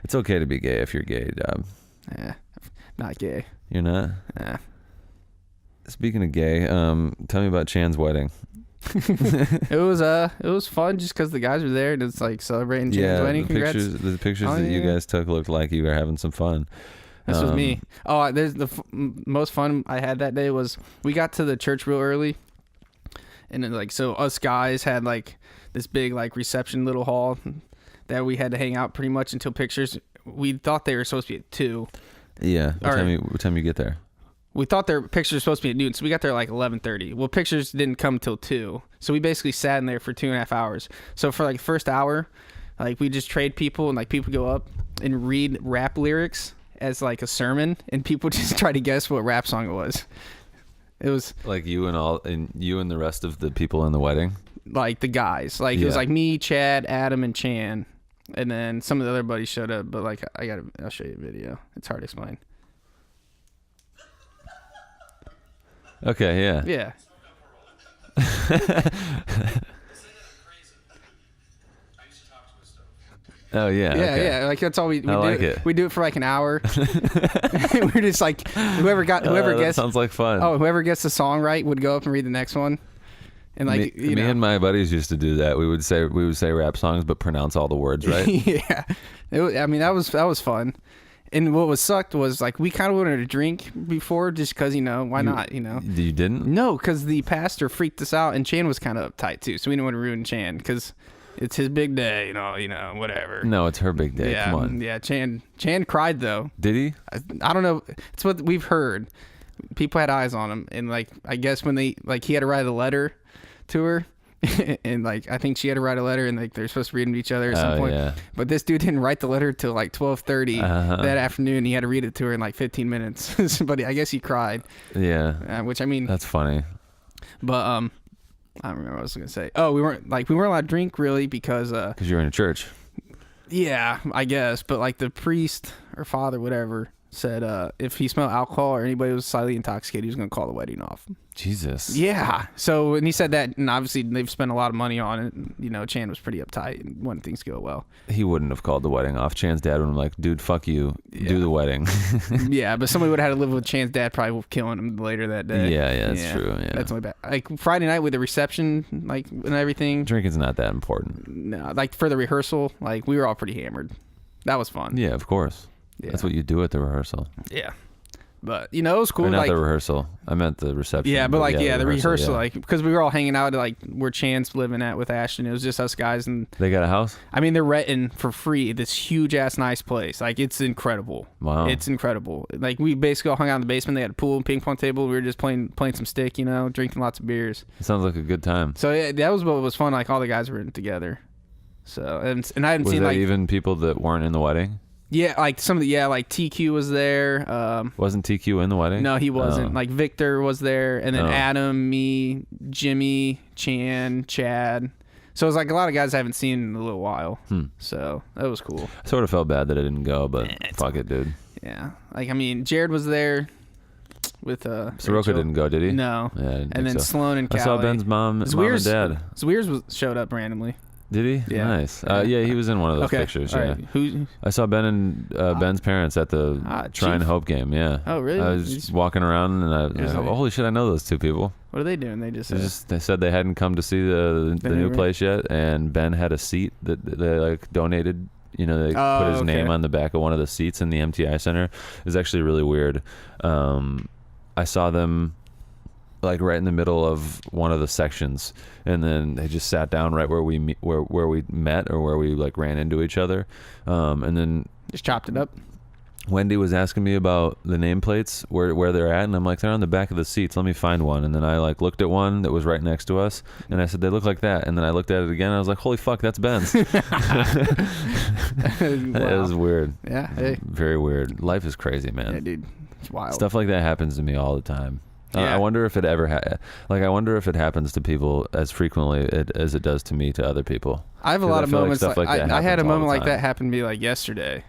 S1: it's okay to be gay if you're gay, Daub.
S2: Not gay.
S1: You're not?
S2: Nah.
S1: Speaking of gay, tell me about Chan's wedding.
S2: It was fun just because the guys were there and it's like celebrating Chan's wedding.
S1: The pictures that you guys took looked like you were having some fun.
S2: This was me. Oh, there's the most fun I had that day was we got to the church real early, and then like so us guys had like this big like reception little hall that we had to hang out pretty much until pictures. We thought they were supposed to be at 2.
S1: Yeah. What time you get there?
S2: We thought their pictures were supposed to be at noon, so we got there like 11:30. Well, pictures didn't come till 2, so we basically sat in there for 2.5 hours. So for like the first hour, like we just trade people and like people go up and read rap lyrics as like a sermon, and people just try to guess what rap song it was. It was
S1: like you and the rest of the people in the wedding,
S2: like the guys. Like it was like me, Chad, Adam, and Chan, and then some of the other buddies showed up. But like I'll show you a video. It's hard to explain.
S1: Okay. Yeah.
S2: Yeah.
S1: Oh yeah.
S2: Yeah. Like that's all we do.
S1: Like it.
S2: We do it for like an hour. We're just like whoever gets.
S1: Sounds like fun.
S2: Oh, whoever gets the song right would go up and read the next one. And like
S1: me and my buddies used to do that. We would say rap songs, but pronounce all the words right.
S2: Yeah. That was fun. And what was sucked was like we kind of wanted to drink before just because why not.
S1: You didn't?
S2: No, because the pastor freaked us out and Chan was kind of uptight too, so we didn't want to ruin Chan because it's his big day, whatever.
S1: No, it's her big day.
S2: Yeah,
S1: come on.
S2: Yeah, Chan cried though.
S1: Did he?
S2: I don't know. It's what we've heard. People had eyes on him, and like I guess when he had to write a letter to her, and like I think she had to write a letter, and like they're supposed to read them to each other at some point.
S1: Yeah.
S2: But this dude didn't write the letter till like 12:30 that afternoon. He had to read it to her in like 15 minutes. But I guess he cried.
S1: Yeah.
S2: Which I mean,
S1: that's funny.
S2: But I don't remember what I was gonna say. Oh, we weren't allowed to drink really because
S1: you were in a church.
S2: Yeah, I guess. But like the priest or father, whatever, said if he smelled alcohol or anybody was slightly intoxicated, he was gonna call the wedding off.
S1: Jesus.
S2: Yeah. So when he said that, and obviously they've spent a lot of money on it, you know, Chan was pretty uptight and wanted things to go well.
S1: He wouldn't have called the wedding off. Chan's dad would have been like, dude, fuck you. Do the wedding.
S2: Yeah, but somebody would have had to live with Chan's dad probably killing him later that day.
S1: Yeah, that's true. Yeah.
S2: That's only bad. Like Friday night with the reception, like, and everything.
S1: Drinking's not that important.
S2: No, like for the rehearsal, like we were all pretty hammered. That was fun.
S1: Yeah, of course. Yeah. That's what you do at the rehearsal.
S2: Yeah. But, you know, it was cool.
S1: Or not
S2: like,
S1: the rehearsal. I meant the reception.
S2: Yeah, but like, the rehearsal, like, because we were all hanging out at, like, where Chan's living at with Ashton. It was just us guys. And
S1: they got a house?
S2: I mean, they're renting for free this huge-ass nice place. Like, it's incredible.
S1: Wow.
S2: It's incredible. Like, we basically all hung out in the basement. They had a pool and ping pong table. We were just playing some stick, you know, drinking lots of beers.
S1: It sounds like a good time.
S2: So, yeah, that was what was fun. Like, all the guys were in together. So, and I hadn't seen, like...
S1: Was that even people that weren't in the wedding?
S2: Yeah, like some of the like TQ was there.
S1: Wasn't TQ in the wedding?
S2: No, he wasn't. Like Victor was there, and then Adam, me, Jimmy, Chan, Chad. So it was like a lot of guys I haven't seen in a little while. So that was cool.
S1: I sort of felt bad that I didn't go, but fuck it, dude.
S2: Yeah, like I mean, Jared was there with
S1: Soroka didn't go, did he?
S2: No.
S1: Yeah,
S2: and then
S1: so.
S2: Sloan and Callie.
S1: I saw Ben's mom and dad.
S2: Zweers showed up randomly.
S1: Did he?
S2: Yeah.
S1: Nice. Yeah, he was in one of those pictures.
S2: All
S1: yeah.
S2: Right.
S1: I saw Ben and Ben's parents at the Try and Hope game. Yeah.
S2: Oh, really?
S1: I was walking around and I was like, oh, holy shit, I know those two people.
S2: What are they doing? They
S1: said they hadn't come to see the new place yet, and Ben had a seat that they like donated. You know, they put his name on the back of one of the seats in the MTI Center. It was actually really weird. I saw them like right in the middle of one of the sections, and then they just sat down right where we met or where we like ran into each other, and then
S2: just chopped it up.
S1: Wendy was asking me about the nameplates where they're at, and I'm like, they're on the back of the seats, let me find one. And then I like looked at one that was right next to us, and I said, they look like that. And then I looked at it again, and I was like, holy fuck, that's Ben's. Wow. It was weird.
S2: Yeah. Hey.
S1: Very weird. Life is crazy, man.
S2: Yeah, dude. It's wild.
S1: Stuff like that happens to me all the time.
S2: Yeah.
S1: I wonder if it ever I wonder if it happens to people as frequently as it does to me to other people.
S2: I have a lot of moments
S1: like that
S2: I had a moment like that happen to me like yesterday.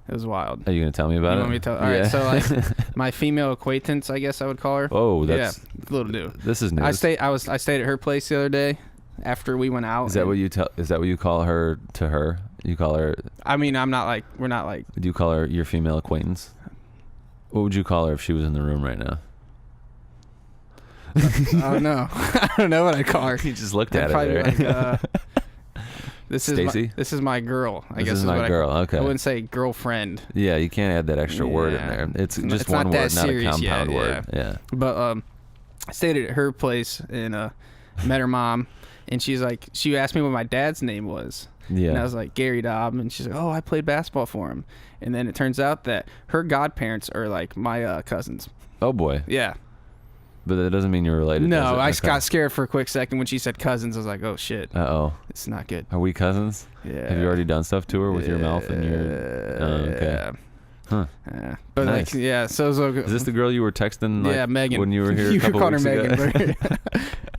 S2: It was wild.
S1: Are you gonna tell me about it?
S2: You want me to tell? All right. So like my female acquaintance, I guess I would call her.
S1: Oh, that's
S2: a little new.
S1: This is new.
S2: I stayed at her place the other day after we went out.
S1: Is that what you call her to her? You call her?
S2: I mean, we're not like.
S1: Do you call her your female acquaintance? What would you call her if she was in the room right now?
S2: I don't know. I don't know what I'd call her.
S1: You just looked at it there.
S2: Like, this is my girl. I guess
S1: this is my girl. Okay.
S2: I wouldn't say girlfriend.
S1: Yeah, you can't add that extra word in there. It's just one word, not a compound word. Yeah.
S2: But I stayed at her place and met her mom, and she asked me what my dad's name was.
S1: Yeah.
S2: And I was like, Gary Daub, and she's like, oh, I played basketball for him. And then it turns out that her godparents are like my cousins.
S1: Oh boy.
S2: Yeah.
S1: But that doesn't mean you're related.
S2: No, I got scared for a quick second when she said cousins. I was like, oh shit.
S1: Uh-oh.
S2: It's not good.
S1: Are we cousins?
S2: Yeah.
S1: Have you already done stuff to her with your mouth and your... okay.
S2: Yeah.
S1: Huh.
S2: Yeah. But
S1: nice.
S2: like, yeah, so
S1: is this the girl you were texting like,
S2: Megan.
S1: when you were here a couple weeks ago?
S2: Megan.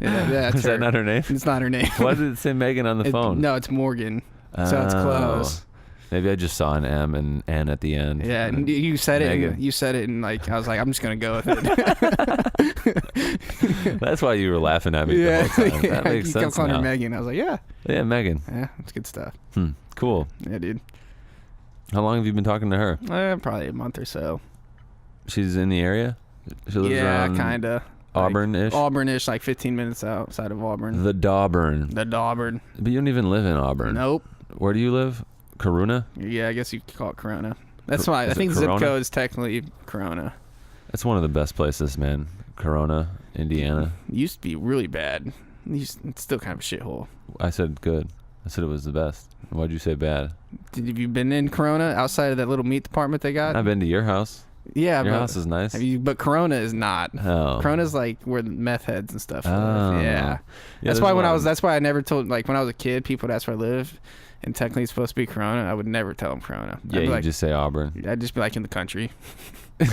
S2: That's
S1: Is that not her name?
S2: It's not her name.
S1: Why did it say Megan on the phone?
S2: No, it's Morgan. So it's close.
S1: Maybe I just saw an M and N at the end.
S2: Yeah, and you said
S1: Megan.
S2: it. You said it, and like I was like, I'm just gonna go with it.
S1: That's why you were laughing at me the whole time. That makes sense.
S2: You kept calling
S1: now.
S2: her Megan. I was like, yeah.
S1: Yeah, Megan.
S2: Yeah, it's good stuff.
S1: Cool.
S2: Yeah, dude.
S1: How long have you been talking to her?
S2: Probably a month or so.
S1: She's in the area? She lives around
S2: kinda.
S1: Auburn-ish?
S2: Auburn-ish, like 15 minutes outside of Auburn.
S1: The Dauburn.
S2: But
S1: you don't even live in Auburn.
S2: Nope.
S1: Where do you live? Corona?
S2: Yeah, I guess you could call it Corona. That's why I think
S1: Corona?
S2: zip code is technically Corona.
S1: That's one of the best places, man. Corona, Indiana.
S2: It used to be really bad. It's still kind of a shithole.
S1: I said good. I said it was the best. Why'd you say bad?
S2: Have you been in Corona outside of that little meat department they got?
S1: I've been to your house.
S2: Yeah,
S1: Your house is nice.
S2: But Corona is not.
S1: Oh.
S2: Corona's like where the meth heads and stuff
S1: Oh.
S2: live. Yeah. That's why that's why I never told, like when I was a kid, people would ask where I live, and technically it's supposed to be Corona. I would never tell them Corona.
S1: Yeah, you just say Auburn.
S2: I'd just be like in the country. I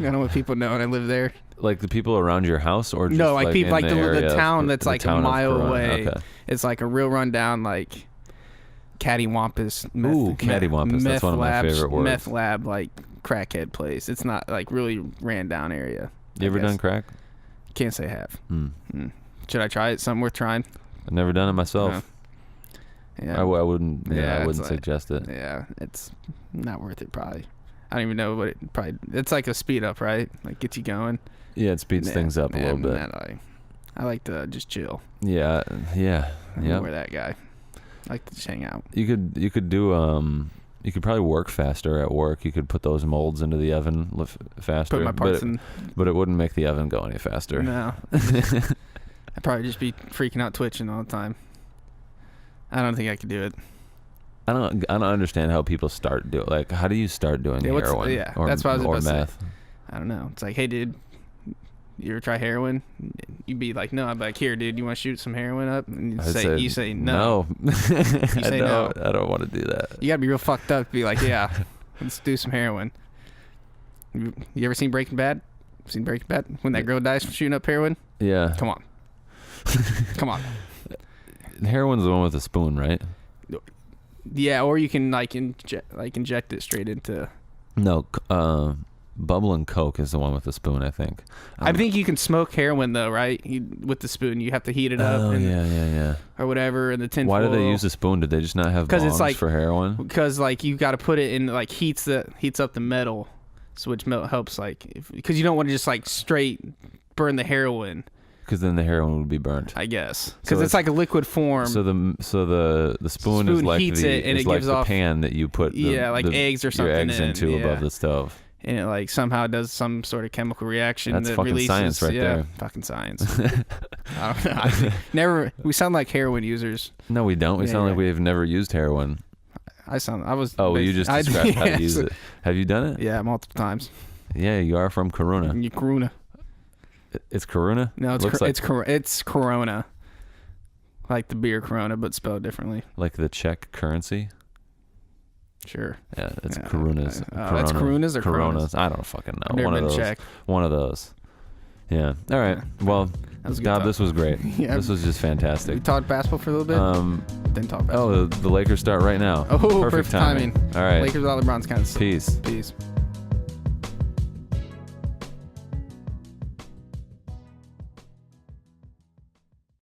S2: don't want people knowing I live there.
S1: Like the people around your house, or just
S2: no, like people like
S1: the
S2: town that's like a mile away.
S1: Okay.
S2: It's like a real rundown, like cattywampus.
S1: Ooh, cattywampus. That's one of my favorite words.
S2: Meth lab, like crackhead place. It's not like really ran down area.
S1: You ever done crack?
S2: Can't say I have. Should I try it? Something worth trying?
S1: I've never done it myself.
S2: Yeah,
S1: I wouldn't. Yeah, I wouldn't
S2: like,
S1: suggest it.
S2: Yeah, it's not worth it. Probably. I don't even know what it probably. It's like a speed up, right? Like gets you going.
S1: Yeah, it speeds things up a little bit.
S2: I like to just chill.
S1: Yeah.
S2: I'm more that guy. I like to just hang out.
S1: You could do you could probably work faster at work. You could put those molds into the oven faster.
S2: Put my parts in.
S1: But it wouldn't make the oven go any faster.
S2: No. I'd probably just be freaking out, twitching all the time. I don't think I could do it.
S1: I don't understand how people start doing. Like, how do you start doing heroin?
S2: Yeah, that's what I was about to
S1: meth?
S2: say. I don't know. It's like, hey, dude, you ever try heroin? You'd be like, no. I'd be like, here, dude, you want to shoot some heroin up? And you say no.
S1: You
S2: say no.
S1: I don't want to do that.
S2: You gotta be real fucked up to be like, yeah, let's do some heroin. You ever seen Breaking Bad? Seen Breaking Bad? When that girl dies from shooting up heroin?
S1: Yeah.
S2: Come on. Come on.
S1: Heroin's the one with the spoon, right?
S2: Yeah, or you can inject it straight into.
S1: No, Bubble and Coke is the one with the spoon, I think.
S2: I think you can smoke heroin though, right? With the spoon, you have to heat it up.
S1: Oh, yeah.
S2: Or whatever, and the tin.
S1: Why do they use a spoon? Did they just not have bongs for heroin?
S2: Because like you got to put it in, like heats up the metal, so which helps because you don't want to just like straight burn the heroin. Because
S1: then the heroin would be burnt,
S2: I guess. Because it's like a liquid form.
S1: So the spoon is like the pan that you put
S2: eggs or something
S1: into above the stove.
S2: And it like somehow does some sort of chemical reaction.
S1: That's fucking
S2: releases,
S1: science right there.
S2: Fucking science. I don't know. We sound like heroin users.
S1: No, we don't. We sound like we have never used heroin. You just described how to use it. Have you done it?
S2: Yeah, multiple times.
S1: Yeah, you are from Corona.
S2: Corona.
S1: It's Corona?
S2: No, it's Corona. Like the beer Corona, but spelled differently.
S1: Like the Czech currency?
S2: Sure.
S1: Yeah, it's Coronas.
S2: That's Coronas or
S1: Coronas? I don't fucking know.
S2: I've never been Czech.
S1: One of those. Yeah. All right. Well, Daub, this was great.
S2: Yeah.
S1: This was just fantastic.
S2: We talked basketball for a little bit. Then talk basketball.
S1: Oh, the Lakers start right now.
S2: Oh, perfect timing.
S1: All right.
S2: Lakers without LeBron's kind of.
S1: Peace.
S2: Peace.